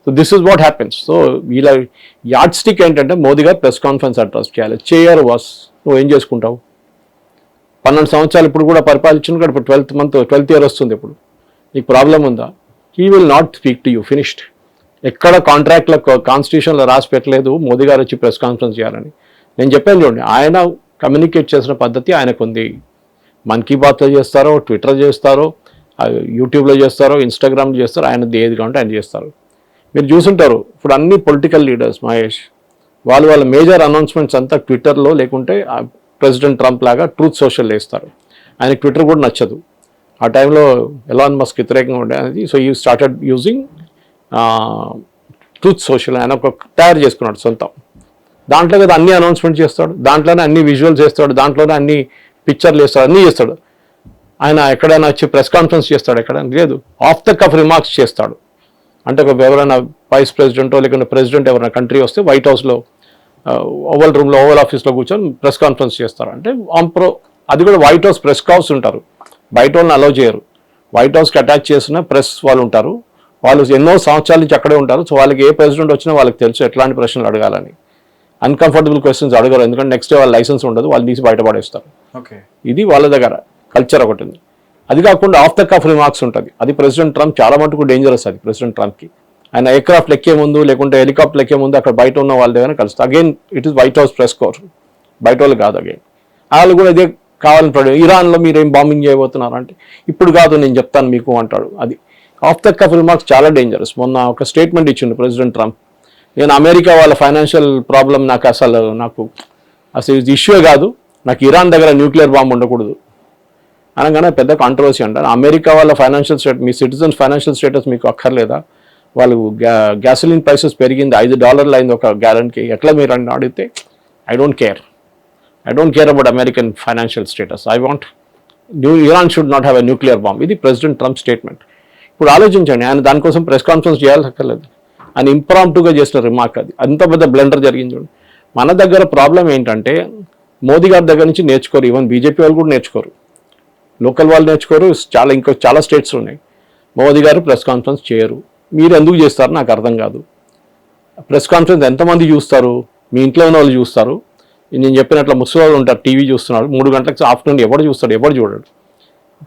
So this is what happens. So వీళ్ళ యార్డ్ స్టిక్ ఏంటంటే మోదీ గారు ప్రెస్ కాన్ఫరెన్స్ అడ్రస్ చేయాలి. చేయరు వాస్, నువ్వు ఏం చేసుకుంటావు? 12 సంవత్సరాలు ఇప్పుడు కూడా పరిపాలించిన కూడా ఇప్పుడు 12th year వస్తుంది. ఇప్పుడు నీకు ప్రాబ్లం ఉందా? He will not speak to you, finished. ఎక్కడ కాంట్రాక్ట్లో కాన్స్టిట్యూషన్లో రాసి పెట్టలేదు మోదీ గారు వచ్చి ప్రెస్ కాన్ఫరెన్స్ చేయాలని. నేను చెప్పాను చూడండి, ఆయన కమ్యూనికేట్ చేసిన పద్ధతి ఆయనకు ఉంది. మన్ కీ బాత్లో చేస్తారో, ట్విట్టర్ చేస్తారో, యూట్యూబ్లో చేస్తారో, ఇన్స్టాగ్రామ్లో చేస్తారో, ఆయన ఏది కావాలంటే ఆయన చేస్తారు. మీరు చూసుంటారు ఇప్పుడు అన్ని పొలిటికల్ లీడర్స్ మహేష్, వాళ్ళ మేజర్ అనౌన్స్మెంట్స్ అంతా ట్విట్టర్లో, లేకుంటే ప్రెసిడెంట్ ట్రంప్ లాగా ట్రూత్ సోషల్ వేస్తారు. ఆయనకి ట్విట్టర్ కూడా నచ్చదు. ఆ టైంలో ఎలాన్ మస్క్ వ్యతిరేకంగా ఉండేది. సో ఈ స్టార్టెడ్ యూజింగ్ ట్రూత్ సోషల్. ఆయన ఒక తయారు చేసుకున్నాడు సొంతం. దాంట్లో కదా అన్ని అనౌన్స్మెంట్ చేస్తాడు, దాంట్లోనే అన్ని విజువల్స్ చేస్తాడు, దాంట్లోనే అన్ని పిక్చర్లు వేస్తాడు, అన్నీ చేస్తాడు. ఆయన ఎక్కడైనా వచ్చి ప్రెస్ కాన్ఫరెన్స్ చేస్తాడు, ఎక్కడ లేదు, ఆఫ్ ద కఫ్ రిమార్క్స్ చేస్తాడు. అంటే ఒక ఎవరైనా వైస్ ప్రెసిడెంటో లేకుంటే ప్రెసిడెంట్ ఎవరైనా కంట్రీ వస్తే వైట్ హౌస్లో ఓవల్ రూమ్లో ఓవల్ ఆఫీస్లో కూర్చొని ప్రెస్ కాన్ఫరెన్స్ చేస్తారు. అంటే అది కూడా వైట్ హౌస్ ప్రెస్ కాల్స్ ఉంటారు, బయట వాళ్ళని అలౌ చేయరు. వైట్ హౌస్కి అటాచ్ చేసిన ప్రెస్ వాళ్ళు ఉంటారు, వాళ్ళు ఎన్నో సంవత్సరాల నుంచి అక్కడే ఉంటారు. సో వాళ్ళకి ఏ ప్రెసిడెంట్ వచ్చినా వాళ్ళకి తెలుసు ఎట్లాంటి ప్రశ్నలు అడగాలని. అన్కంఫర్టబుల్ క్వశ్చన్స్ అడగరు, ఎందుకంటే నెక్స్ట్ డే వాళ్ళ లైసెన్స్ ఉండదు, వాళ్ళు తీసి బయటపడేస్తారు. ఇది వాళ్ళ దగ్గర కల్చర్ ఒకటి ఉంది. అది కాకుండా ఆఫ్ ద కఫ్ రిమార్క్స్ ఉంటుంది, అది ప్రెసిడెంట్ ట్రంప్ చాలా మటుకు డేంజరస్. అది ప్రెసిడెంట్ ట్రంప్కి ఆయన ఎయిర్క్రాఫ్ట్ ఎక్కే ముందు లేకుంటే హెలికాప్టర్ ఎక్కే ముందు అక్కడ బయట ఉన్న వాళ్ళ దగ్గర కలుస్తారు. Again it is white house press core, బయట వాళ్ళు కాదు. అగైన్ వాళ్ళు కూడా ఇదే కావాలని పడి ఇరాన్లో మీరు ఏం బాంబింగ్ చేయబోతున్నారు అంటే ఇప్పుడు కాదు నేను చెప్తాను మీకు అంటాడు. అది ఆఫ్ ద కఫ్ రిమార్క్స్ చాలా డేంజరస్. మొన్న ఒక స్టేట్మెంట్ ఇచ్చిండు ప్రెసిడెంట్ ట్రంప్, నేను అమెరికా వాళ్ళ ఫైనాన్షియల్ ప్రాబ్లం నాకు అసలు ఇది ఇష్యూ కాదు, నాకు ఇరాన్ దగ్గర న్యూక్లియర్ బాంబు ఉండకూడదు అనగానే పెద్ద కాంట్రవర్సీ అంటారు. అమెరికా వాళ్ళ ఫైనాన్షియల్ స్టేటస్, మీ సిటిజన్స్ ఫైనాన్షియల్ స్టేటస్ మీకు అక్కర్లేదా? వాళ్ళు గ్యాసోలిన్ ప్రైసెస్ పెరిగింది, $5 అయింది ఒక గ్యాలన్కి, ఎట్లా మీరు అని అడిగితే I don't care about American financial status, I want Iran should not have a nuclear bomb. ఇది ప్రెసిడెంట్ ట్రంప్ స్టేట్మెంట్. ఇప్పుడు ఆలోచించండి, ఆయన దానికోసం ప్రెస్ కాన్ఫరెన్స్ చేయాలక్కర్లేదు, ఆయన ఇంప్రాంప్టుగా చేసిన రిమార్క్. అది అంత పెద్ద బ్లెండర్ జరిగింది చూడండి. మన దగ్గర ప్రాబ్లం ఏంటంటే మోదీ గారి దగ్గర నుంచి నేర్చుకోరు, ఈవెన్ బీజేపీ వాళ్ళు కూడా నేర్చుకోరు, లోకల్ వాళ్ళు నేర్చుకోరు. చాలా స్టేట్స్ ఉన్నాయి. మోదీ గారు ప్రెస్ కాన్ఫరెన్స్ చేయరు, మీరు ఎందుకు చేస్తారు నాకు అర్థం కాదు. ప్రెస్ కాన్ఫరెన్స్ ఎంతమంది చూస్తారు? మీ ఇంట్లో ఉన్న వాళ్ళు చూస్తారు. నేను చెప్పినట్లు ముసలి ఉంటారు, టీవీ చూస్తున్నారు 3 గంటలకు ఆఫ్టర్నూన్, ఎవరు చూస్తాడు? ఎవరు చూడడు.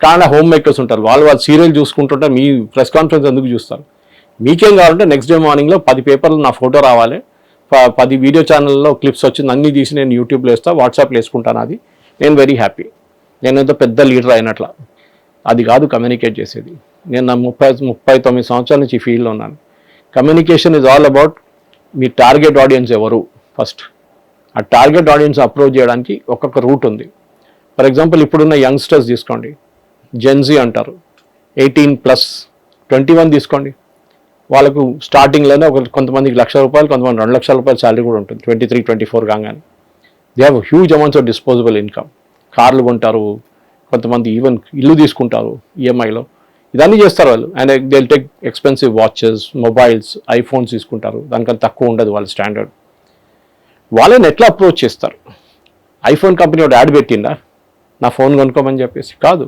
కానీ హోమ్ మేకర్స్ ఉంటారు, వాళ్ళు సీరియల్ చూసుకుంటుంటారు, మీ ప్రెస్ కాన్ఫరెన్స్ ఎందుకు చూస్తారు? మీకేం కావాలంటే నెక్స్ట్ డే మార్నింగ్లో 10 పేపర్లు నా ఫోటో రావాలి, 10 వీడియో ఛానల్లో క్లిప్స్ వచ్చింది, అన్నీ తీసి నేను యూట్యూబ్లో వేస్తాను, వాట్సాప్లో వేసుకుంటాను. అది నేను వెరీ హ్యాపీ, నేను ఎంతో పెద్ద లీడర్ అయినట్ల. అది కాదు కమ్యూనికేట్ చేసేది. నేను నా 39 సంవత్సరాల నుంచి ఈ ఫీల్డ్లో ఉన్నాను. Communication is all about me target audience ఎవరు ఫస్ట్. ఆ టార్గెట్ ఆడియన్స్ అప్రోచ్ చేయడానికి ఒక్కొక్క రూట్ ఉంది. ఫర్ ఎగ్జాంపుల్ ఇప్పుడున్న యంగ్స్టర్స్ తీసుకోండి, జెన్జీ అంటారు, 18+, 21 తీసుకోండి. వాళ్ళకు స్టార్టింగ్లోనే కొంతమందికి ₹1,00,000, కొంతమంది ₹2,00,000 శాలరీ కూడా ఉంటుంది 23, 24 కాగానే. They have huge amounts of disposable income. కార్లు కొంటారు, కొంతమంది ఈవెన్ ఇల్లు తీసుకుంటారు ఈఎంఐలో, ఇదన్నీ చేస్తారు వాళ్ళు. And they take expensive watches, mobiles, iPhones తీసుకుంటారు, దానికన్నా తక్కువ ఉండదు వాళ్ళ స్టాండర్డ్. వాళ్ళని ఎట్లా అప్రోచ్ చేస్తారు? ఐఫోన్ కంపెనీ ఒక యాడ్ పెట్టిందా నా ఫోన్ కొనుక్కోమని చెప్పేసి? కాదు.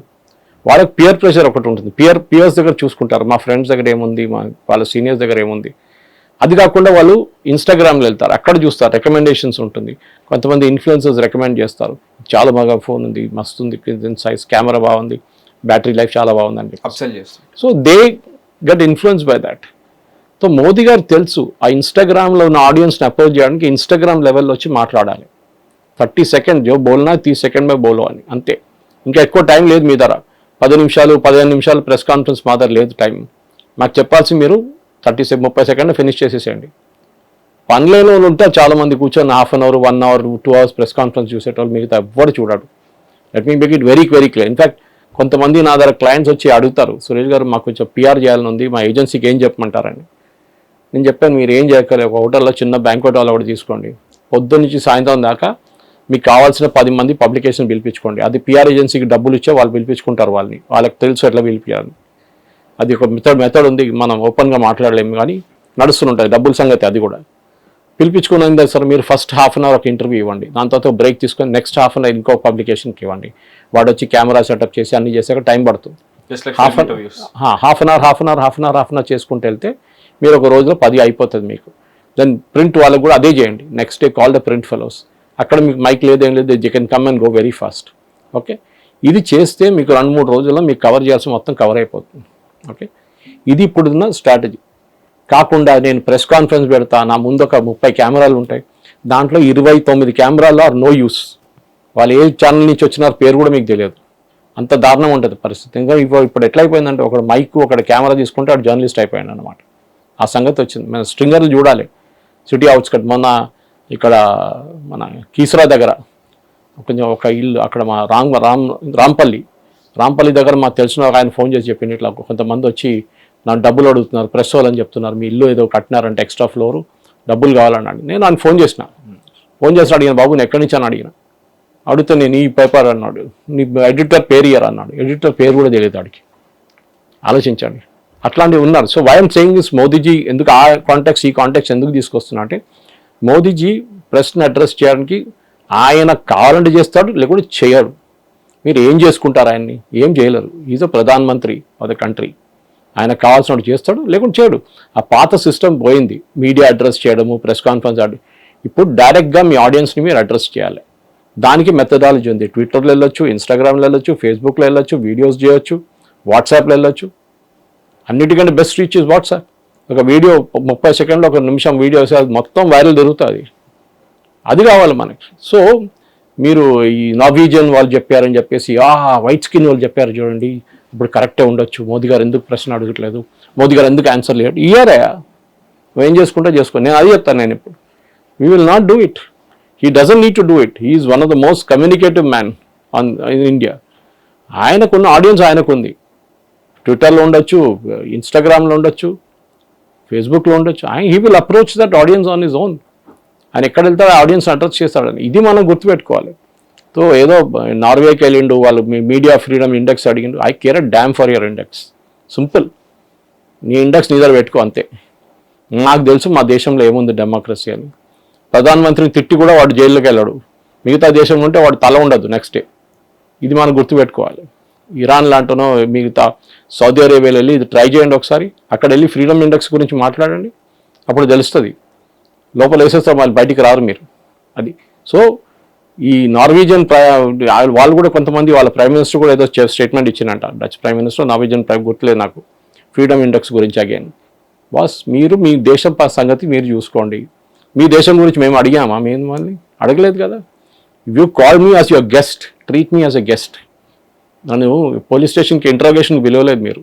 వాళ్ళకి పియర్ ప్రెషర్ ఒకటి ఉంటుంది, పియర్స్ దగ్గర చూసుకుంటారు, మా ఫ్రెండ్స్ దగ్గర ఏముంది, వాళ్ళ సీనియర్స్ దగ్గర ఏముంది. అది కాకుండా వాళ్ళు ఇన్స్టాగ్రామ్లో వెళ్తారు, అక్కడ చూస్తారు, రికమెండేషన్స్ ఉంటుంది. కొంతమంది ఇన్ఫ్లుయెన్సర్స్ రికమెండ్ చేస్తారు, చాలా బాగా ఫోన్ ఉంది, మస్తు ఉంది, సైజ్, కెమెరా బాగుంది, బ్యాటరీ లైఫ్ చాలా బాగుందండి, అప్సెల్ చేస్తారు. So they get influence by that. So Modi గారు తెలుసు ఆ ఇన్స్టాగ్రామ్లో ఉన్న ఆడియన్స్ని అప్రోచ్ చేయడానికి ఇన్స్టాగ్రామ్ లెవెల్లో వచ్చి మాట్లాడాలి. 30 సెకండ్ జో బోల్నా 30 సెకండ్ మే బోలో అని, అంతే. ఇంకా ఎక్కువ టైం లేదు మీ దగ్గర. 10 నిమిషాలు 15 నిమిషాలు ప్రెస్ కాన్ఫరెన్స్ మా దగ్గర లేదు టైం. మాకు చెప్పాల్సి మీరు 30 సెకండ్ ఫినిష్ చేసేసేయండి. పనిలేని వాళ్ళు ఉంటే చాలామంది కూర్చొని ½ hour, 1 hour, 2 hours press conference చూసేటోళ్ళు మిగతా ఎవ్వరు చూడడు. Let me make it very clear. In fact కొంతమంది నా దగ్గర క్లయింట్స్ వచ్చి అడుగుతారు, సురేష్ గారు మాకు కొంచెం PR చేయాలని ఉంది, మా ఏజెన్సీకి ఏం చెప్పమంటారని. నేను చెప్పాను, మీరు ఏం చేయక్కర్లేదు, ఒక హోటల్లో చిన్న బ్యాంక్వెట్ హాల్ ఒకటి తీసుకోండి, పొద్దున్న నుంచి సాయంత్రం దాకా మీకు కావాల్సిన 10 మంది పబ్లికేషన్ పిలిపించుకోండి. అది PR ఏజెన్సీకి డబ్బులు ఇచ్చే వాళ్ళు పిలిపించుకుంటారు, వాళ్ళకి తెలుసు ఎట్లా పిలిపించాలని. అది ఒక మెథడ్ ఉంది, మనం ఓపెన్గా మాట్లాడలేము కానీ నడుస్తుంటుంది డబ్బుల సంగతి. అది కూడా పిలిపించుకున్నది సార్, మీరు ఫస్ట్ ½ అవర్ ఒక ఇంటర్వ్యూ ఇవ్వండి, దాని తర్వాత బ్రేక్ తీసుకొని నెక్స్ట్ ½ అవర్ ఇంకో పబ్లికేషన్కి ఇవ్వండి. వాడు వచ్చి కెమెరా సెటప్ చేసి అన్ని చేసాక టైం పడుతుంది. ½ అవర్ చేసుకుంటూ వెళ్తే మీరు ఒక రోజులో 10 అయిపోతుంది మీకు. దెన్ ప్రింట్ వాళ్ళకి కూడా అదే చేయండి. Next day call the print fellows. అక్కడ మీకు మైక్ లేదు, ఏం లేదు, you can come and go very fast. Okay, ఇది చేస్తే మీకు 2-3 రోజుల్లో మీకు కవర్ చేయాల్సిన మొత్తం కవర్ అయిపోతుంది. ఓకే, ఇది ఇప్పుడున్న స్ట్రాటజీ. కాకుండా నేను ప్రెస్ కాన్ఫరెన్స్ పెడతా, నా ముందు ఒక 30 కెమెరాలు ఉంటాయి, దాంట్లో 29 కెమెరాలు ఆర్ నో యూస్. వాళ్ళు ఏ ఛానల్ నుంచి వచ్చినారు పేరు కూడా మీకు తెలియదు. అంత దారుణం ఉంటుంది పరిస్థితి. ఇంకా ఇప్పుడు ఎట్లా అయిపోయిందంటే ఒకడు మైక్, ఒకటి కెమెరా తీసుకుంటే వాడు జర్నలిస్ట్ అయిపోయాడు అనమాట. ఆ సంగతి వచ్చింది. మన స్ట్రింగర్లు చూడాలి సిటీ అవుట్స్కట్. మొన్న ఇక్కడ మన కీసరా దగ్గర కొంచెం ఒక ఇల్లు, అక్కడ మా రాంపల్లి దగ్గర మాకు తెలిసిన ఒక ఆయన ఫోన్ చేసి చెప్పింది, ఇట్లా కొంతమంది వచ్చి నాకు డబ్బులు అడుగుతున్నారు, ప్రెస్ వాళ్ళని చెప్తున్నారు, మీ ఇల్లు ఏదో కట్టినారంటే ఎక్స్ట్రా ఫ్లోరు, డబ్బులు కావాలన్నాడు. నేను ఆయన ఫోన్ చేసి అడిగిన, బాబు నేను ఎక్కడి నుంచి అని అడిగితే నేను ఈ పేపర్ అన్నాడు, నీ ఎడిటర్ పేరు ఇయ్యరు అన్నాడు. ఎడిటర్ పేరు కూడా తెలియదు వాడికి. ఆలోచించండి. అట్లాంటివి ఉన్నారు. So why I'm saying this, Modi ji ఎందుకు ఆ కాంటాక్ట్స్ ఈ కాంటాక్ట్స్ ఎందుకు తీసుకొస్తున్నా అంటే, మోదీజీ ప్రశ్న అడ్రస్ చేయడానికి ఆయన కావాలంటే చేస్తాడు, లేకుంటే చేయడు. మీరు ఏం చేసుకుంటారు ఆయన్ని? ఏం చేయలేరు. Is a Pradhan Mantri of the country. ఆయన కావాల్సినట్టు చేస్తాడు, లేకుంటే చేయడు. ఆ పాత సిస్టమ్ పోయింది, మీడియా అడ్రస్ చేయడము, ప్రెస్ కాన్ఫరెన్స్ ఇప్పుడు డైరెక్ట్గా మీ ఆడియన్స్ని మీరు అడ్రస్ చేయాలి. దానికి మెథడాలజీ ఉంది. ట్విట్టర్లో వెళ్ళొచ్చు, ఇన్స్టాగ్రామ్లో వెళ్ళొచ్చు, ఫేస్బుక్లో వెళ్ళొచ్చు, వీడియోస్ చేయొచ్చు, వాట్సాప్లో వెళ్ళొచ్చు. అన్నిటికంటే బెస్ట్ రీచ్ ఇస్ వాట్సాప్. ఒక వీడియో 30 సెకండ్లో, 1 నిమిషం వీడియో మొత్తం వైరల్ జరుగుతుంది. అది కావాలి మనకి. సో మీరు ఈ నార్వీజియన్ వాళ్ళు చెప్పారని చెప్పేసి, వైట్ స్కిన్ వాళ్ళు చెప్పారు చూడండి, ఇప్పుడు కరెక్టే ఉండొచ్చు, మోదీ గారు ఎందుకు ప్రశ్న అడగట్లేదు, మోదీ గారు ఎందుకు ఆన్సర్ లేదు, ఇయరే నువ్వేం చేసుకుంటే చేసుకో. నేను అది చెప్తాను. నేను ఇప్పుడు we will not do it. He doesn't need to do it. He is one of the most communicative man in India. ఆయనకున్న ఆడియన్స్ ఆయనకుంది. ట్విట్టర్లో ఉండొచ్చు, ఇన్స్టాగ్రామ్లో ఉండొచ్చు, ఫేస్బుక్లో ఉండొచ్చు. He will approach that audience on his own. ఆయన ఎక్కడ వెళ్తాడో ఆడియన్స్ అడ్రస్ చేస్తాడని. ఇది మనం గుర్తుపెట్టుకోవాలి. సో ఏదో నార్వేకి వెళ్ళిండు, వాళ్ళు మీడియా ఫ్రీడమ్ ఇండెక్స్ అడిగిండు. I care a dam for your index. Simple. నీ ఇండెక్స్ నీ దగ్గర పెట్టుకో అంతే. నాకు తెలుసు మా దేశంలో ఏముంది డెమోక్రసీ అని. ప్రధానమంత్రిని తిట్టి కూడా వాడు జైల్లోకి వెళ్ళాడు. మిగతా దేశంలో ఉంటే వాడు తల ఉండదు నెక్స్ట్ డే. ఇది మనం గుర్తుపెట్టుకోవాలి. ఇరాన్ లాంటినో మిగతా సౌదీ అరేబియాలో వెళ్ళి ఇది ట్రై చేయండి ఒకసారి. అక్కడ వెళ్ళి ఫ్రీడమ్ ఇండెక్స్ గురించి మాట్లాడండి, అప్పుడు తెలుస్తుంది. లోపల వేసేస్తారు, వాళ్ళు బయటికి రారు మీరు. అది. సో ఈ నార్వీజియన్ వాళ్ళు కూడా కొంతమంది వాళ్ళ ప్రైమ్ మినిస్టర్ కూడా ఏదో స్టేట్మెంట్ ఇచ్చినట్ట, Dutch prime minister, Norwegian prime గుర్తులేదు నాకు, ఫ్రీడమ్ ఇండెక్స్ గురించి. అగైన్ బాస్, మీరు మీ దేశం సంగతి మీరు చూసుకోండి. మీ దేశం గురించి మేము అడిగామా? మేము వాళ్ళని అడగలేదు కదా. You call me as your guest, treat me as a guest. నన్ను పోలీస్ స్టేషన్కి ఇంట్రాగేషన్కి పిలవలేదు మీరు.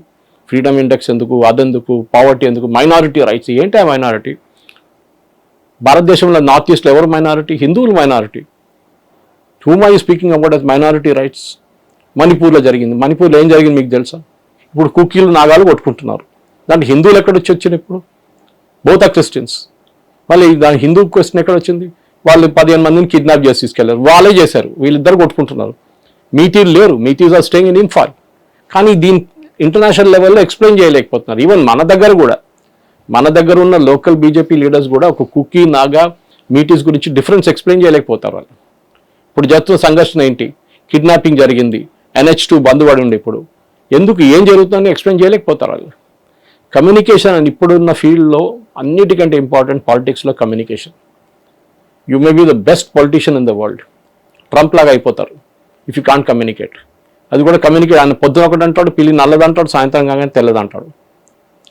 ఫ్రీడమ్ ఇండెక్స్ ఎందుకు, అదెందుకు, పావర్టీ ఎందుకు, మైనారిటీ రైట్స్ ఏంటి? మైనారిటీ భారతదేశంలో నార్త్ ఈస్ట్లో ఎవరు మైనారిటీ? హిందువులు minority. Whom I speaking about us minority rights? మణిపూర్లో జరిగింది. మణిపూర్లో ఏం జరిగింది మీకు తెలుసా? ఇప్పుడు కుకీలు, నాగాలు కొట్టుకుంటున్నారు. దాంట్లో హిందువులు ఎక్కడొచ్చి వచ్చింది? ఇప్పుడు బోత్ ఆర్ క్రిస్టియన్స్. మళ్ళీ దాని హిందూ క్వశ్చన్ ఎక్కడ వచ్చింది? వాళ్ళు 15 మందిని కిడ్నాప్ చేసి తీసుకెళ్లారు, వాళ్ళే చేశారు. వీళ్ళిద్దరు కొట్టుకుంటున్నారు. మీటీలు లేరు, Meiteis are staying in Imphal. కానీ దీని ఇంటర్నేషనల్ లెవెల్లో ఎక్స్ప్లెయిన్ చేయలేకపోతున్నారు. ఈవెన్ మన దగ్గర కూడా, మన దగ్గర ఉన్న లోకల్ బీజేపీ లీడర్స్ కూడా ఒక కుకీ, నాగా, మీటీస్ గురించి డిఫరెన్స్ ఎక్స్ప్లెయిన్ చేయలేకపోతారు వాళ్ళు. ఇప్పుడు జరుగుతున్న సంఘర్షణ ఏంటి? కిడ్నాపింగ్ జరిగింది, NH2 బంద్ పడి ఉండి ఇప్పుడు ఎందుకు, ఏం జరుగుతుందని ఎక్స్ప్లెయిన్ చేయలేకపోతారు వాళ్ళు. కమ్యూనికేషన్ అని ఇప్పుడున్న ఫీల్డ్లో అన్నిటికంటే ఇంపార్టెంట్ పాలిటిక్స్లో communication. You may be the best politician in the world. Trump లాగా అయిపోతారు ఇఫ్ యూ కాంట్ కమ్యూనికేట్. అది కూడా కమ్యూనికేట్. ఆయన పొద్దున ఒకటి అంటాడు, పిల్లి నల్లదంటాడు, సాయంత్రం కాగానే తెల్లదంటాడు.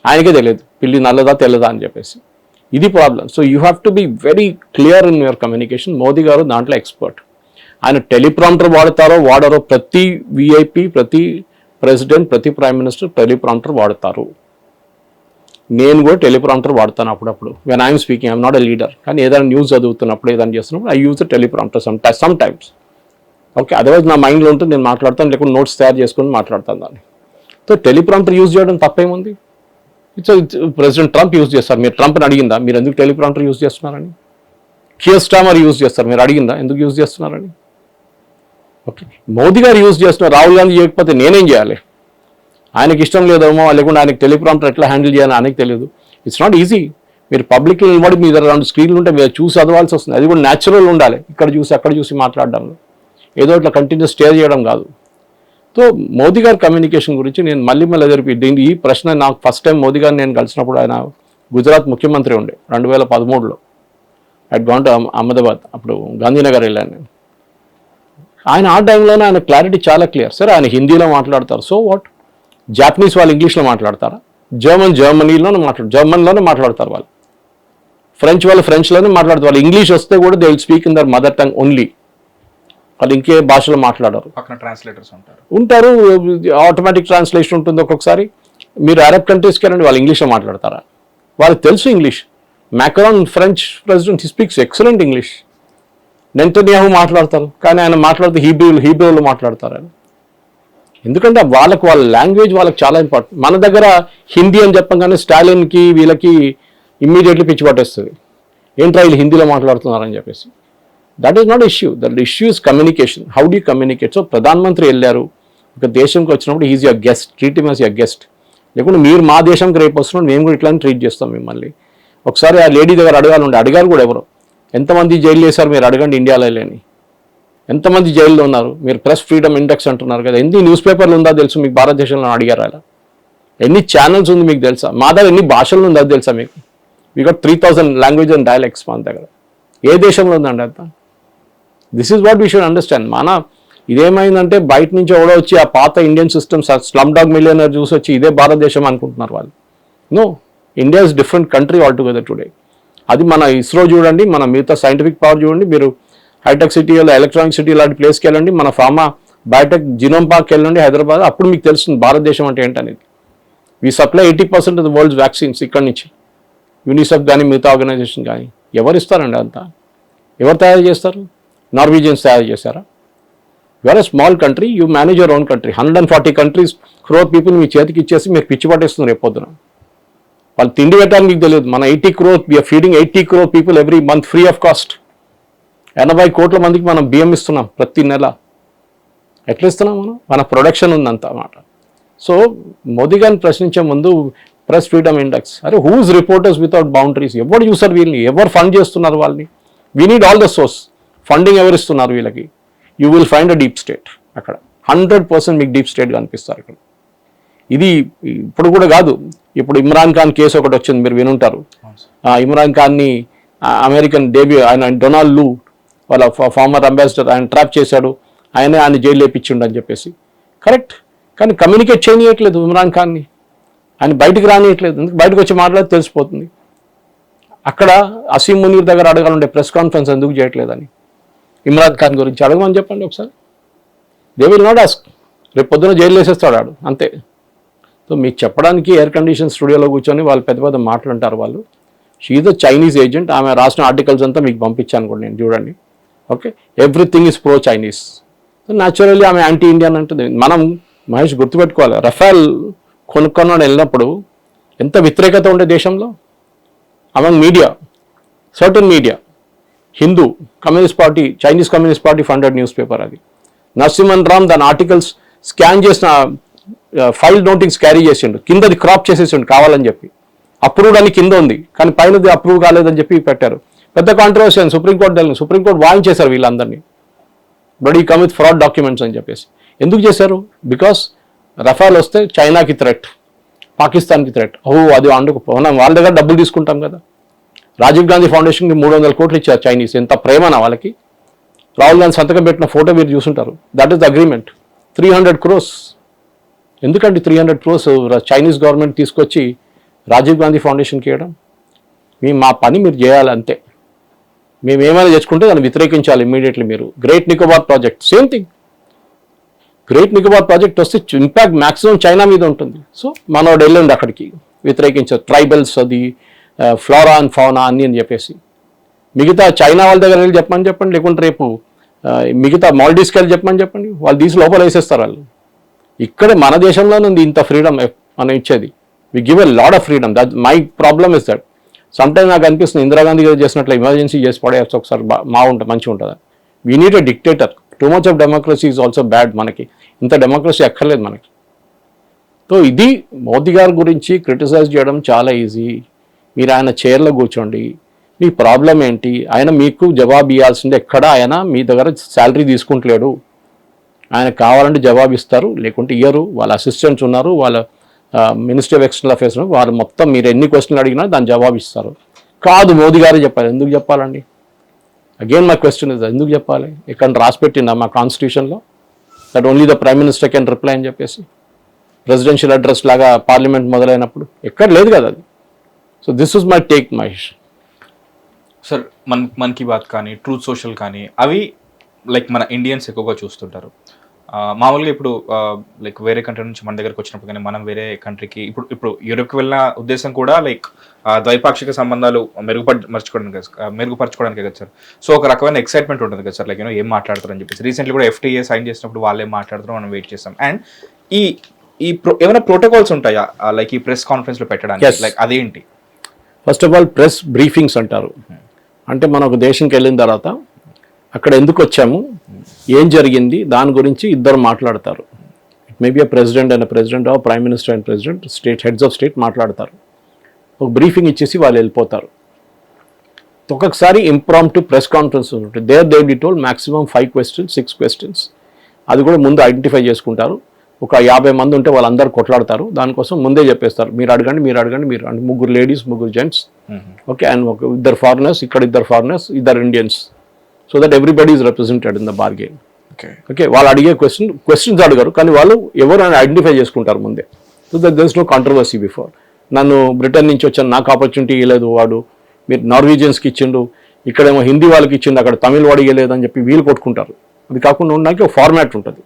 ఆయనకే తెలియదు పిల్లి నల్లదా తెల్లదా అని చెప్పేసి. ఇది problem. So you have to be very clear in your communication. Modi గారు దాంట్లో ఎక్స్పర్ట్. ఆయన టెలిప్రాంప్టర్ వాడతారో వాడరో, ప్రతి విఐపి, ప్రతి ప్రెసిడెంట్, ప్రతి ప్రైమ్ మినిస్టర్ టెలిప్రాంప్టర్ వాడతారు. నేను కూడా టెలిప్రాంప్టర్ వాడతాను అప్పుడప్పుడు. When I'm speaking, I'm not a leader. కానీ ఏదైనా న్యూస్ చదువుతున్నప్పుడు, ఏదైనా చేస్తున్నప్పుడు I use the teleprompter some times. Okay, otherwise నా మైండ్లో ఉంటుంది, నేను మాట్లాడతాను, లేకుంటే నోట్స్ తయారు చేసుకుని మాట్లాడతాను దాన్ని. సో టెలిప్రాంప్టర్ యూజ్ చేయడం తప్పేముంది? ప్రెసిడెంట్ ట్రంప్ యూజ్ చేస్తారు. మీరు ట్రంప్ని అడిగిందా మీరు ఎందుకు టెలిప్రాంప్టర్ యూజ్ చేస్తున్నారని? కియర్ స్టామర్ యూజ్ చేస్తారు. మీరు అడిగిందా ఎందుకు యూజ్ చేస్తున్నారని? ఓకే, మోదీ గారు యూజ్ చేస్తున్నారు, రాహుల్ గాంధీ చేయకపోతే నేనేం చేయాలి? ఆయనకి ఇష్టం లేదేమో, లేకుంటే ఆయనకి టెలిప్రాంప్టర్ ఎట్లా హ్యాండిల్ చేయాలని ఆయనకి తెలియదు. It's not easy. మీరు పబ్లిక్లో నిలబడి మీ దగ్గర 2 స్క్రీన్లు ఉంటే మీరు చూసి చదవాల్సి వస్తుంది. అది కూడా న్యాచురల్ ఉండాలి. ఇక్కడ చూసి అక్కడ చూసి మాట్లాడడంలో ఏదో ఇట్లా కంటిన్యూస్ స్టే చేయడం కాదు. సో మోదీ గారి కమ్యూనికేషన్ గురించి నేను మళ్ళీ జరిపి ఈ ప్రశ్న నాకు ఫస్ట్ టైం మోదీ గారిని నేను కలిసినప్పుడు, ఆయన గుజరాత్ ముఖ్యమంత్రి ఉండే 2013లో. అట్ గౌన్ టు అహ్మదాబాద్, అప్పుడు గాంధీనగర్ వెళ్ళాను నేను. ఆయన ఆ టైంలోనే ఆయన క్లారిటీ చాలా క్లియర్. సరే ఆయన హిందీలో మాట్లాడతారు, సో వాట్? జాపనీస్ వాళ్ళు ఇంగ్లీష్లో మాట్లాడతారా? జర్మన్లోనే మాట్లాడతారు వాళ్ళు. ఫ్రెంచ్ వాళ్ళు ఫ్రెంచ్లోనే మాట్లాడతారు. వాళ్ళు ఇంగ్లీష్ వస్తే కూడా they will speak in their mother tongue only. వాళ్ళు ఇంకే భాషలో మాట్లాడరు. పక్కన ట్రాన్స్లేటర్స్ ఉంటారు. ఆటోమేటిక్ ట్రాన్స్లేషన్ ఉంటుంది ఒక్కొక్కసారి. మీరు అరబ్ కంట్రీస్కి వెళ్ళండి, వాళ్ళు ఇంగ్లీష్లో మాట్లాడతారా? వాళ్ళకి తెలుసు English. Macron French president, he speaks excellent English. Netanyahu మాట్లాడతారు, కానీ ఆయన మాట్లాడితే హీబ్రూలో మాట్లాడతారు ఆయన. ఎందుకంటే వాళ్ళ లాంగ్వేజ్ వాళ్ళకి చాలా ఇంపార్టెంట్. మన దగ్గర హిందీ అని చెప్పగానే స్టాలిన్కి వీళ్ళకి ఇమ్మీడియట్లీ పిచ్చి పట్టేస్తుంది, ఏంట్రా వీళ్ళు హిందీలో మాట్లాడుతున్నారని చెప్పేసి. That is not issue. That issue is communication. How do communicate? So ప్రధానమంత్రి వెళ్ళారు, ఒక దేశంకి వచ్చినప్పుడు is your guest, treat him as your guest. లేకుంటే మీరు మా దేశంకి రేపు వస్తున్నాం మేము కూడా ఇట్లానే ట్రీట్ చేస్తాం మిమ్మల్ని. ఒకసారి ఆ లేడీ దగ్గర అడిగారు కూడా ఎవరు, ఎంతమంది జైలు చేశారు మీరు అడగండి ఇండియాలో లేని, ఎంతమంది జైల్లో ఉన్నారు మీరు, ప్రెస్ ఫ్రీడమ్ ఇండెక్స్ అంటున్నారు కదా, ఎన్ని న్యూస్ పేపర్లు ఉందా తెలుసు మీకు భారతదేశంలో అడిగారు అలా, ఎన్ని ఛానల్స్ ఉంది మీకు తెలుసా, మా దగ్గర ఎన్ని భాషలు ఉందా తెలుసా మీకు, we got 3000 language and dialects మన దగ్గర, ఏ దేశంలో ఉందండి అంత. This is what we should understand. మన ఇదేమైందంటే బయట నుంచి ఎవడో వచ్చి ఆ పాత Indian system slumdog millionaire చూసి వచ్చి ఇదే భారతదేశం అనుకుంటున్నారు వాళ్ళు. No, India is different country altogether today. అది మన ఇస్రో చూడండి, మన మిగతా సైంటిఫిక్ పవర్ చూడండి, మీరు హైటెక్ సిటీ ఎలక్ట్రానిక్ సిటీ లాంటి ప్లేస్కి వెళ్ళండి, మన ఫార్మా బయోటెక్ జినోమ్ పార్క్ వెళ్ళండి హైదరాబాద్, అప్పుడు మీకు తెలుస్తుంది భారతదేశం అంటే ఏంటనేది. We supply 80% of the world's vaccines ఇక్కడ నుంచి, యూనిసెఫ్ కానీ మిగతా ఆర్గనైజేషన్ కానీ. ఎవరు ఇస్తారండి అంతా, ఎవరు తయారు చేస్తారు, నార్వీజియన్స్ తయారు చేశారా? You are a small country, you manage your own country. 140 countries crore people మీ చేతికి ఇచ్చేసి మీరు పిచ్చి పట్టేస్తున్నారు రేపు పొద్దున. వాళ్ళు తిండి పెట్టాలని మీకు తెలియదు. మన 80 crore, we're feeding 80 crore people every month free of cost. 80 కోట్ల మందికి మనం బియ్యం ఇస్తున్నాం ప్రతి నెల. ఎట్లా ఇస్తున్నాం మనం, మన ప్రొడక్షన్ ఉందంత అన్నమాట. సో మోదీ గారిని ప్రశ్నించే ముందు ప్రెస్ ఫ్రీడమ్ ఇండెక్స్, అరే హూజ్ రిపోర్టర్స్ వితౌట్ బౌండరీస్, ఎవరు చూసారు వీళ్ళని, ఎవరు ఫండ్ చేస్తున్నారు వాళ్ళని, we need all the source. Funding ఎవరు ఇస్తున్నారు వీళ్ళకి, you will find a deep state. అక్కడ 100% మీకు డీప్ స్టేట్ కనిపిస్తారు అక్కడ. ఇది ఇప్పుడు కూడా కాదు, ఇప్పుడు ఇమ్రాన్ ఖాన్ కేసు ఒకటి వచ్చింది, మీరు వినుంటారు. ఇమ్రాన్ ఖాన్ని అమెరికన్ ఆయన డొనాల్డ్ లూ వాళ్ళ ఫార్మర్ అంబాసిడర్, ఆయన ట్రాప్ చేశాడు, ఆయన జైలు వేపించిండు అని చెప్పేసి. కరెక్ట్, కానీ కమ్యూనికేట్ చేయనీయట్లేదు ఇమ్రాన్ ఖాన్ని, ఆయన బయటకు రానియట్లేదు. ఎందుకు బయటకు వచ్చి మాట్లాడితే తెలిసిపోతుంది. అక్కడ అసీం మునీర్ దగ్గర అడగాలంటే ప్రెస్ కాన్ఫరెన్స్ ఎందుకు చేయట్లేదని, ఇమ్రాన్ ఖాన్ గురించి అడగమని చెప్పండి ఒకసారి. దే విల్ నాట్ ఆస్క్, రేపు పొద్దున జైలు వేసేస్తాడు ఆడు, అంతే. సో మీకు చెప్పడానికి ఎయిర్ కండిషన్ స్టూడియోలో కూర్చొని వాళ్ళు పెద్ద పెద్ద మాట్లాంటారు వాళ్ళు. She is a Chinese agent. ఆమె రాసిన ఆర్టికల్స్ అంతా మీకు పంపించాను కూడా నేను, చూడండి. Okay, everything is pro Chinese. So naturally ఆమె యాంటీ ఇండియన్ అంటుంది. మనం మహేష్ గుర్తుపెట్టుకోవాలి, రఫాల్ కొనుక్కున్నాడు వెళ్ళినప్పుడు ఎంత వ్యతిరేకత ఉండే దేశంలో among media, certain media, Hindu, communist party, Chinese communist party funded news paper అది. నరసింహన్ రామ్ దాని ఆర్టికల్స్ స్కాన్ చేసిన ఫైల్ నోటింగ్స్ క్యారీ చేసిండు, కిందది క్రాప్ చేసేసిండు కావాలని చెప్పి. అప్రూవ్డ్ అని కింద ఉంది, కానీ పైనది అప్రూవ్ కాలేదని చెప్పి పెట్టారు. పెద్ద కాంట్రవర్సీ అని సుప్రీంకోర్టు వాయించేశారు వీళ్ళందరినీ, బట్ ఈ కమ్ విత్ ఫ్రాడ్ డాక్యుమెంట్స్ అని చెప్పేసి. ఎందుకు చేశారు? బికాస్ రఫాల్ వస్తే చైనాకి థ్రెట్, పాకిస్తాన్కి థ్రెట్. అది అందుకు మనం వాళ్ళ దగ్గర డబ్బులు తీసుకుంటాం కదా. రాజీవ్ గాంధీ ఫౌండేషన్కి 300 కోట్లు ఇచ్చారు చైనీస్. ఎంత ప్రేమనా వాళ్ళకి. రాహుల్ గాంధీ సంతకం పెట్టిన ఫోటో మీరు చూసుంటారు. That is the agreement. 300 crores. ఎందుకంటే 300 crores చైనీస్ గవర్నమెంట్ తీసుకొచ్చి రాజీవ్ గాంధీ ఫౌండేషన్కి ఇవ్వడం? మా పని మీరు చేయాలి అంతే. మేము ఏమైనా తెచ్చుకుంటే దాన్ని వ్యతిరేకించాలి ఇమ్మీడియట్లీ. మీరు great Nicobar project same thing. Great Nicobar project వస్తే ఇంపాక్ట్ మ్యాక్సిమం చైనా మీద ఉంటుంది. సో మనోడు వెళ్ళండి అక్కడికి వ్యతిరేకించారు. ట్రైబల్స్, అది ఫ్లోరా అండ్ ఫౌనా అన్ని అని చెప్పేసి. మిగతా చైనా వాళ్ళ దగ్గర వెళ్ళి చెప్పండి, లేకుంటే రేపు మిగతా మాల్డీవ్స్కి వెళ్ళి చెప్పండి, వాళ్ళు తీసి లోపల వేసేస్తారు వాళ్ళు. ఇక్కడే మన దేశంలోనే ఉంది ఇంత ఫ్రీడమ్ మనం ఇచ్చేది. We give a lot of freedom. That my problem is that some time నాకు అనిపిస్తుంది ఇందిరాగాంధీ గారు చేసినట్లు ఎమర్జెన్సీ చేసి పడేయచ్చు ఒకసారి, మంచిగా ఉంటుంది. We need a dictator. Too much of democracy is also bad. మనకి ఇంత డెమోక్రసీ అక్కర్లేదు మనకి. సో ఇది మోదీ గారి గురించి క్రిటిసైజ్ చేయడం చాలా ఈజీ. మీరు ఆయన చైర్లో కూర్చోండి, మీ ప్రాబ్లం ఏంటి, ఆయన మీకు జవాబు ఇవ్వాల్సిందే. ఎక్కడ ఆయన మీ దగ్గర శాలరీ తీసుకుంటలేడు. ఆయన కావాలంటే జవాబు ఇస్తారు, లేకుంటే ఇయ్యరు. వాళ్ళ అసిస్టెంట్స్ ఉన్నారు, వాళ్ళ మినిస్ట్రీ ఆఫ్ ఎక్స్టర్నల్ అఫేర్స్ ఉన్నారు. వాళ్ళు మొత్తం మీరు ఎన్ని క్వశ్చన్లు అడిగినా దాని జవాబు ఇస్తారు. కాదు మోదీ గారే చెప్పాలి. ఎందుకు చెప్పాలండి? అగైన్ మై క్వశ్చన్ ఇస్, ఎందుకు చెప్పాలి? ఎక్కడ రాసి పెట్టిందా మా కాన్స్టిట్యూషన్లో that only the prime minister can reply అని చెప్పేసి? ప్రెసిడెన్షియల్ అడ్రస్ లాగా పార్లమెంట్ మొదలైనప్పుడు ఎక్కడ లేదు కదా అది. So this is my take Mahesh. Sir Mann Ki Baat కానీ ట్రూత్ సోషల్ కానీ అవి లైక్ మన ఇండియన్స్ ఎక్కువగా చూస్తుంటారు. మామూలుగా ఇప్పుడు లైక్ వేరే కంట్రీ నుంచి మన దగ్గరకు వచ్చినప్పుడు కానీ మనం వేరే కంట్రీకి ఇప్పుడు యూరోప్కి వెళ్ళిన ఉద్దేశం కూడా లైక్ ద్వైపాక్షిక సంబంధాలు మెరుగుపరచుకోవడానికి కదా సార్. సో ఒక రకమైన ఎక్సైట్మెంట్ ఉంటుంది కదా సార్, లైక్ ఏం మాట్లాడతారు అని చెప్పేసి. రీసెంట్లీ కూడా FTA సైన్ చేసినప్పుడు వాళ్ళు ఏం మాట్లాడతారో మనం వెయిట్ చేస్తాం. అండ్ ఈ ఏమైనా ప్రోటోకాల్స్ ఉంటాయా లైక్ ఈ ప్రెస్ కాన్ఫరెన్స్లో పెట్టడానికి? లైక్ అదేంటి? First of all press briefings అంటారు. అంటే మనం ఒక దేశంకి వెళ్ళిన తర్వాత అక్కడ ఎందుకు వచ్చాము, ఏం జరిగింది, దాని గురించి ఇద్దరు మాట్లాడతారు. Maybe president prime minister and president state heads of state మాట్లాడతారు, ఒక బ్రీఫింగ్ ఇచ్చేసి వాళ్ళు వెళ్ళిపోతారు. ఒక్కొక్కసారి ఇంప్రాంప్టు ప్రెస్ కాన్ఫరెన్స్ ఉంటుంది, they be told maximum 5 questions 6 questions. అది కూడా ముందు ఐడెంటిఫై చేసుకుంటారు. ఒక 50 మంది ఉంటే వాళ్ళందరూ కొట్లాడతారు, దానికోసం ముందే చెప్పేస్తారు మీరు అడగండి 3 లేడీస్ 3 జెంట్స్, ఓకే, అండ్ ఇద్దరు ఫారినర్స్, ఇక్కడ ఇద్దరు ఫారినర్స్, ఇద్దరు Indians, so that everybody is represented in the bargain. Okay, వాళ్ళు అడిగే క్వశ్చన్స్ అడగరు, కానీ వాళ్ళు ఎవరు అని ఐడెంటిఫై చేసుకుంటారు ముందే. So that there is no controversy before. నన్ను బ్రిటన్ నుంచి వచ్చాను, నాకు ఆపర్చునిటీ ఇవ్వలేదు వాడు, మీరు నార్వీజియన్స్కి ఇచ్చిండు, ఇక్కడేమో హిందీ వాళ్ళకి ఇచ్చిండు, అక్కడ తమిళ వాడు ఇవ్వలేదు అని చెప్పి వీళ్ళు కొట్టుకుంటారు. అది కాకుండా ఉండడానికి ఒక ఫార్మాట్ ఉంటుంది.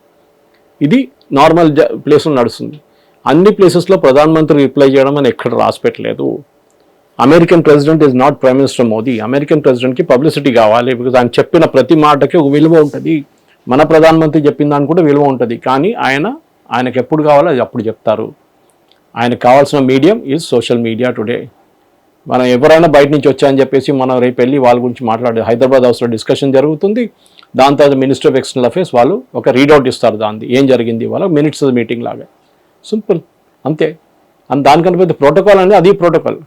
ఇది నార్మల్ ప్లేస్లో నడుస్తుంది. అన్ని ప్లేసెస్లో ప్రధానమంత్రి రిప్లై చేయడం అని ఎక్కడ రాసి పెట్టలేదు. American president is not prime minister Modi. అమెరికన్ ప్రెసిడెంట్కి పబ్లిసిటీ కావాలి, బికాజ్ ఆయన చెప్పిన ప్రతి మాటకి ఒక విలువ ఉంటుంది. మన ప్రధానమంత్రి చెప్పిన దానికి కూడా విలువ ఉంటుంది, కానీ ఆయనకు ఎప్పుడు కావాలో అది అప్పుడు చెప్తారు. ఆయనకు కావాల్సిన medium is social media today. మనం ఎవరైనా బయట నుంచి వచ్చాయని చెప్పేసి మనం రేపు వెళ్ళి వాళ్ళ గురించి మాట్లాడే హైదరాబాద్ హౌస్లో డిస్కషన్ జరుగుతుంది. దాని తర్వాత మినిస్టర్ ఆఫ్ ఎక్స్టర్నల్ అఫేర్స్ వాళ్ళు ఒక రీడౌట్ ఇస్తారు, దాన్ని ఏం జరిగింది వాళ్ళ మినిట్స్ మీటింగ్ లాగా, సింపుల్ అంతే. దానికన్నా పెద్ద ప్రోటోకాల్ అనేది అది ప్రోటోకాల్.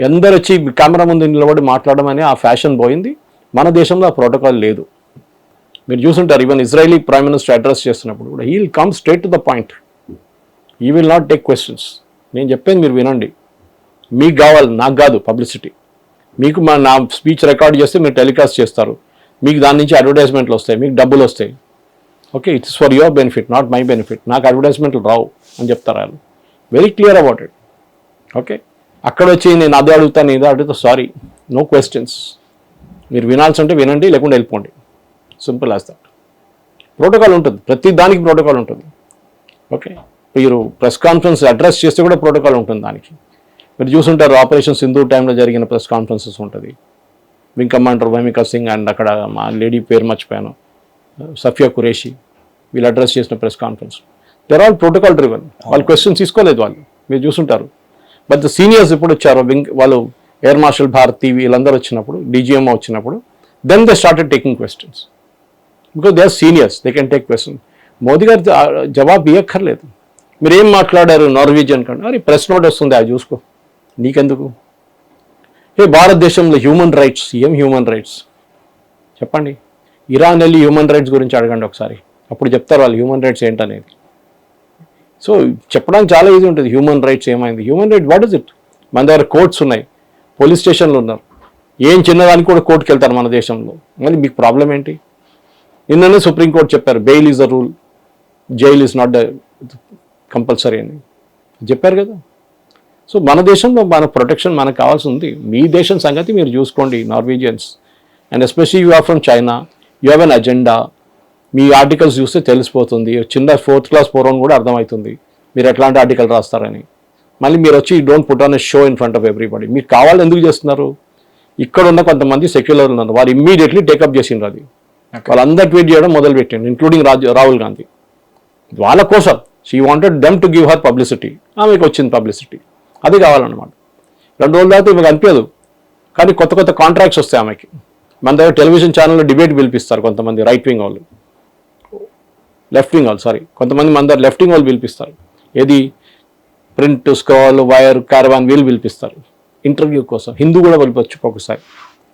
ఎందరు వచ్చి కెమెరా ముందు నిలబడి మాట్లాడడం అనే ఆ ఫ్యాషన్ పోయింది. మన దేశంలో ఆ ప్రోటోకాల్ లేదు. మీరు చూసుంటారు, even Israeli prime minister address చేస్తున్నప్పుడు కూడా he will come straight to the point, he will not take questions. నేను చెప్పేది మీరు వినండి, మీకు కావాలి, నాకు కాదు పబ్లిసిటీ. మీకు నా స్పీచ్ రికార్డ్ చేస్తే మీరు టెలికాస్ట్ చేస్తారు, మీకు దాని నుంచి అడ్వర్టైజ్మెంట్లు వస్తాయి, మీకు డబ్బులు వస్తాయి. Okay, it's for your benefit, not my benefit. నాకు అడ్వర్టైజ్మెంట్లు రావు అని చెప్తారు వాళ్ళు, very clear about it. Okay, అక్కడ వచ్చి నేను అదే అడుగుతాను ఇదే అడుగుతా, సారీ, నో క్వశ్చన్స్. మీరు వినాల్సి ఉంటే వినండి, లేకుండా వెళ్ళిపోండి, సింపుల్ యాజ్ దట్. ప్రోటోకాల్ ఉంటుంది, ప్రతి దానికి ప్రోటోకాల్ ఉంటుంది. ఓకే, మీరు ప్రెస్ కాన్ఫరెన్స్ అడ్రస్ చేస్తే కూడా ప్రోటోకాల్ ఉంటుంది దానికి. మీరు చూసుంటారు, ఆపరేషన్ సింధూర్ టైంలో జరిగిన ప్రెస్ కాన్ఫరెన్సెస్ ఉంటుంది. Wing commander Bhumika Singh and అక్కడ మా లేడీ పేరు మర్చిపోయాను, సఫియా ఖురేషి, వీళ్ళు అడ్రస్ చేసిన press conference, there all protocol driven. వాళ్ళు క్వశ్చన్స్ తీసుకోలేదు వాళ్ళు, మీరు చూసుంటారు. బట్ ద సీనియర్స్ ఎప్పుడు వచ్చారో, వాళ్ళు ఎయిర్ మార్షల్ భారతి వీళ్ళందరూ వచ్చినప్పుడు, డీజీఎంఓ వచ్చినప్పుడు, then they started taking questions, because they are seniors, they can take question. Modi garu జవాబు ఇవ్వక్కర్లేదు. మీరు ఏం మాట్లాడారు నార్వీజియన్ కంటే, అరే ప్రెస్ నోట్ వస్తుంది అది చూసుకో, నీకెందుకు. భారతదేశంలో హ్యూమన్ రైట్స్, ఏం హ్యూమన్ రైట్స్ చెప్పండి. ఇరాన్ వెళ్ళి హ్యూమన్ రైట్స్ గురించి అడగండి ఒకసారి, అప్పుడు చెప్తారు వాళ్ళు హ్యూమన్ రైట్స్ ఏంటనేది. సో చెప్పడానికి చాలా ఈజీ ఉంటుంది, హ్యూమన్ రైట్స్ ఏమైంది, human right what is it. మన దగ్గర కోర్ట్స్ ఉన్నాయి, పోలీస్ స్టేషన్లు ఉన్నారు, ఏం చిన్నదానికి కూడా కోర్టుకు వెళ్తారు మన దేశంలో. మళ్ళీ మీకు ప్రాబ్లం ఏంటి? నిన్ననే సుప్రీంకోర్టు చెప్పారు, bail is the rule, jail is not the compulsory అని చెప్పారు కదా. సో మన దేశంలో మన ప్రొటెక్షన్ మనకు కావాల్సి ఉంది. మీ దేశం సంగతి మీరు చూసుకోండి, Norwegians, and especially you are from China, you have an agenda. మీ ఆర్టికల్స్ చూస్తే తెలిసిపోతుంది, చిన్న 4th class పోరని కూడా అర్థమవుతుంది మీరు ఎట్లాంటి ఆర్టికల్ రాస్తారని. మళ్ళీ మీరు వచ్చి don't put on a show in front of everybody. మీకు కావాలి ఎందుకు చేస్తున్నారు? ఇక్కడ ఉన్న కొంతమంది సెక్యులర్ ఉన్నారు, వారు ఇమ్మీడియట్లీ టేకప్ చేసిండ్రు అది. వాళ్ళందరూ ట్వీట్ చేయడం మొదలుపెట్టింది, ఇంక్లూడింగ్ రాహుల్ గాంధీ. వాళ్ళ కోసం she wanted them to give her publicity, ఆమెకు వచ్చింది పబ్లిసిటీ, అది కావాలన్నమాట. 2 రోజుల తర్వాత ఇవి కనిపించదు, కానీ కొత్త కొత్త కాంట్రాక్ట్స్ వస్తాయి ఆమెకి. మన దగ్గర టెలివిజన్ ఛానల్లో డిబేట్ పిలిపిస్తారు కొంతమంది రైట్ వింగ్ వాళ్ళు, లెఫ్ట్ వింగ్ వాళ్ళు, కొంతమంది మన దగ్గర లెఫ్ట్ వింగ్ వాళ్ళు పిలిపిస్తారు. ఏది ప్రింట్, స్క్రాల్, వైర్, క్యారవాన్ వీళ్ళు పిలిపిస్తారు ఇంటర్వ్యూ కోసం. హిందూ కూడా పిలిపొచ్చు ఒకసారి,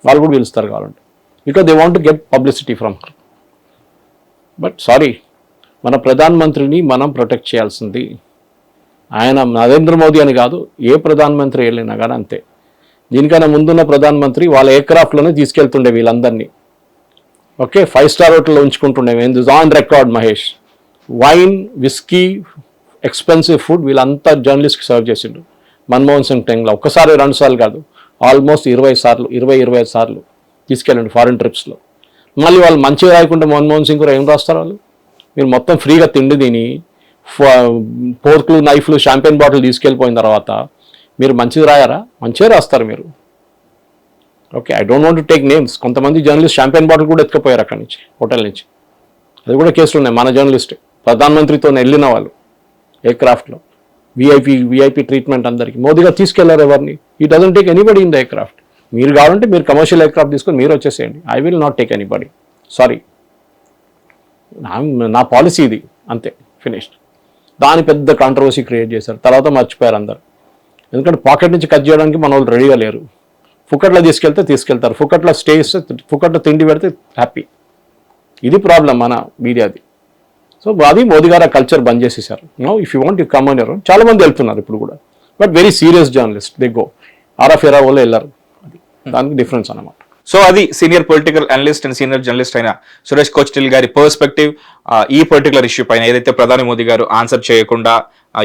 వాళ్ళు కూడా పిలుస్తారు కావాలంటే, because they want to get publicity from her. But sorry, మన ప్రధానమంత్రిని మనం ప్రొటెక్ట్ చేయాల్సింది. ఆయన నరేంద్ర మోదీ అని కాదు, ఏ ప్రధానమంత్రి వెళ్ళినా కానీ అంతే. దీనికన్నా ముందున్న ప్రధానమంత్రి వాళ్ళ ఎయిర్క్రాఫ్ట్లోనే తీసుకెళ్తుండే వీళ్ళందరినీ. ఓకే, 5-star హోటల్లో ఉంచుకుంటుండే. On record Mahesh, wine, whisky, expensive food వీళ్ళంతా జర్నలిస్ట్కి సర్వ్ చేసిండు మన్మోహన్ సింగ్ టైంలో. ఒక్కసారి 2 సార్లు కాదు, ఆల్మోస్ట్ 20 సార్లు, 20-25 సార్లు తీసుకెళ్ళండి ఫారిన్ ట్రిప్స్లో. మళ్ళీ వాళ్ళు మంచిగా రాయకుండా మన్మోహన్ సింగ్ కూడా ఏం రాస్తారు వాళ్ళు? మీరు మొత్తం ఫ్రీగా తిండి తిని ఫోర్క్లు, నైఫ్లు, షాంపెయిన్ బాటిల్ తీసుకెళ్ళిపోయిన తర్వాత మీరు మంచిది రాయారా? మంచిగా రాస్తారు మీరు. Okay, I don't want to take names. కొంతమంది జర్నలిస్ట్ షాంపెయిన్ బాటిల్ కూడా ఎత్తుకుపోయారు అక్కడి నుంచి, హోటల్ నుంచి. అది కూడా కేసులు ఉన్నాయి. మన జర్నలిస్టే ప్రధానమంత్రితో వెళ్ళిన వాళ్ళు ఎయిర్క్రాఫ్ట్లో, విఐపి ట్రీట్మెంట్ అందరికీ. మోదీ గారు తీసుకెళ్లారు ఎవరిని? ఈ doesn't take anybody in the aircraft. మీరు కావాలంటే మీరు కమర్షియల్ ఎయిర్క్రాఫ్ట్ తీసుకొని మీరు వచ్చేసేయండి, I will not take anybody, sorry. నా పాలసీ ఇది, అంతే, ఫినిష్డ్. దాని పెద్ద కాంట్రవర్సీ క్రియేట్ చేశారు. తర్వాత మర్చిపోయారు అందరు. ఎందుకంటే పాకెట్ నుంచి కట్ చేయడానికి మన వాళ్ళు రెడీగా లేరు. ఫుకట్లో తీసుకెళ్తారు, ఫుకట్లో స్టే ఇస్తే, ఫుకట్లో తిండి పెడితే హ్యాపీ. ఇది ప్రాబ్లం మన మీడియాది. సో అది మోదీ గారు ఆ కల్చర్ బంద్ చేసేసారు. No if you want you come అని చాలా మంది వెళ్తున్నారు ఇప్పుడు కూడా, but very serious journalist they go. ఆర్ఎఫ్ ఎరా వాళ్ళు వెళ్ళారు. దానికి డిఫరెన్స్ అన్నమాట. సో అది senior political analyst and senior journalist అయిన సురేష్ కోచ్టిల్ గారి పర్స్పెక్టివ్ ఈ పర్టికులర్ ఇష్యూ పైన, ఏదైతే ప్రధాని మోదీ గారు ఆన్సర్ చేయకుండా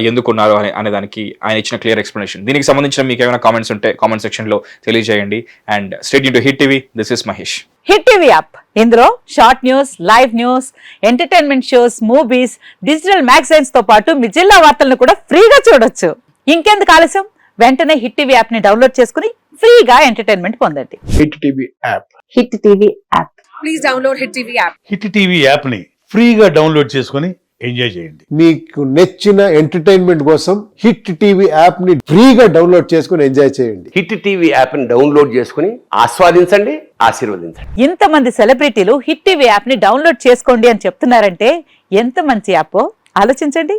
ఎందుకున్నారు అనే దానికి ఆయన ఇచ్చిన క్లియర్ ఎక్స్ప్లెనేషన్. దీనికి సంబంధించిన మీకు ఏమైనా కామెంట్స్ ఉంటే కామెంట్ సెక్షన్ లో తెలియజేయండి. And state into Hit TV, this is Mahesh. Hit TV app, ఇందులో short news, live news, entertainment shows, movies, digital magazines తో పాటు మీ జిల్లా వార్తలను కూడా ఫ్రీగా చూడొచ్చు. ఇంకెందుకు ఆలస్యం, వెంటనే హిట్ టీవీ యాప్ ని డౌన్లోడ్ చేసుకుని ఫ్రీగా ఎంటర్టైన్మెంట్ పొందండి. Hit TV app. Hit TV app. Please download Hit TV app. Hit TV యాప్ని ఫ్రీగా డౌన్లోడ్ చేసుకొని ఎంజాయ్ చేయండి. మీకు నచ్చిన ఎంటర్టైన్మెంట్ కోసం హిట్ టీవీ యాప్ ని ఫ్రీగా డౌన్లోడ్ చేసుకుని ఎంజాయ్ చేయండి. హిట్ టీవీ యాప్ని డౌన్లోడ్ చేసుకుని ఆస్వాదించండి, ఆశీర్వదించండి. ఇంతమంది సెలబ్రిటీలు హిట్ టీవీ యాప్ ని డౌన్లోడ్ చేసుకోండి అని చెప్తున్నారంటే ఎంత మంచి యాప్ ఆలోచించండి.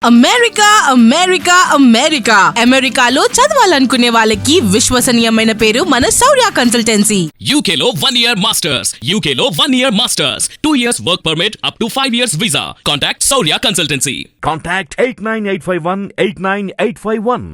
అమెరికా అమెరికా అమెరికా అమెరికాలో చదవాలనుకునే వాళ్ళకి విశ్వసనీయమైన పేరు మన శౌర్య కన్సల్టెన్సీ. UK లో 1 year masters, UK లో 1 year masters, 2 years work permit up to 5 years visa. Contact Saurya Consultancy. Contact 89851 89851.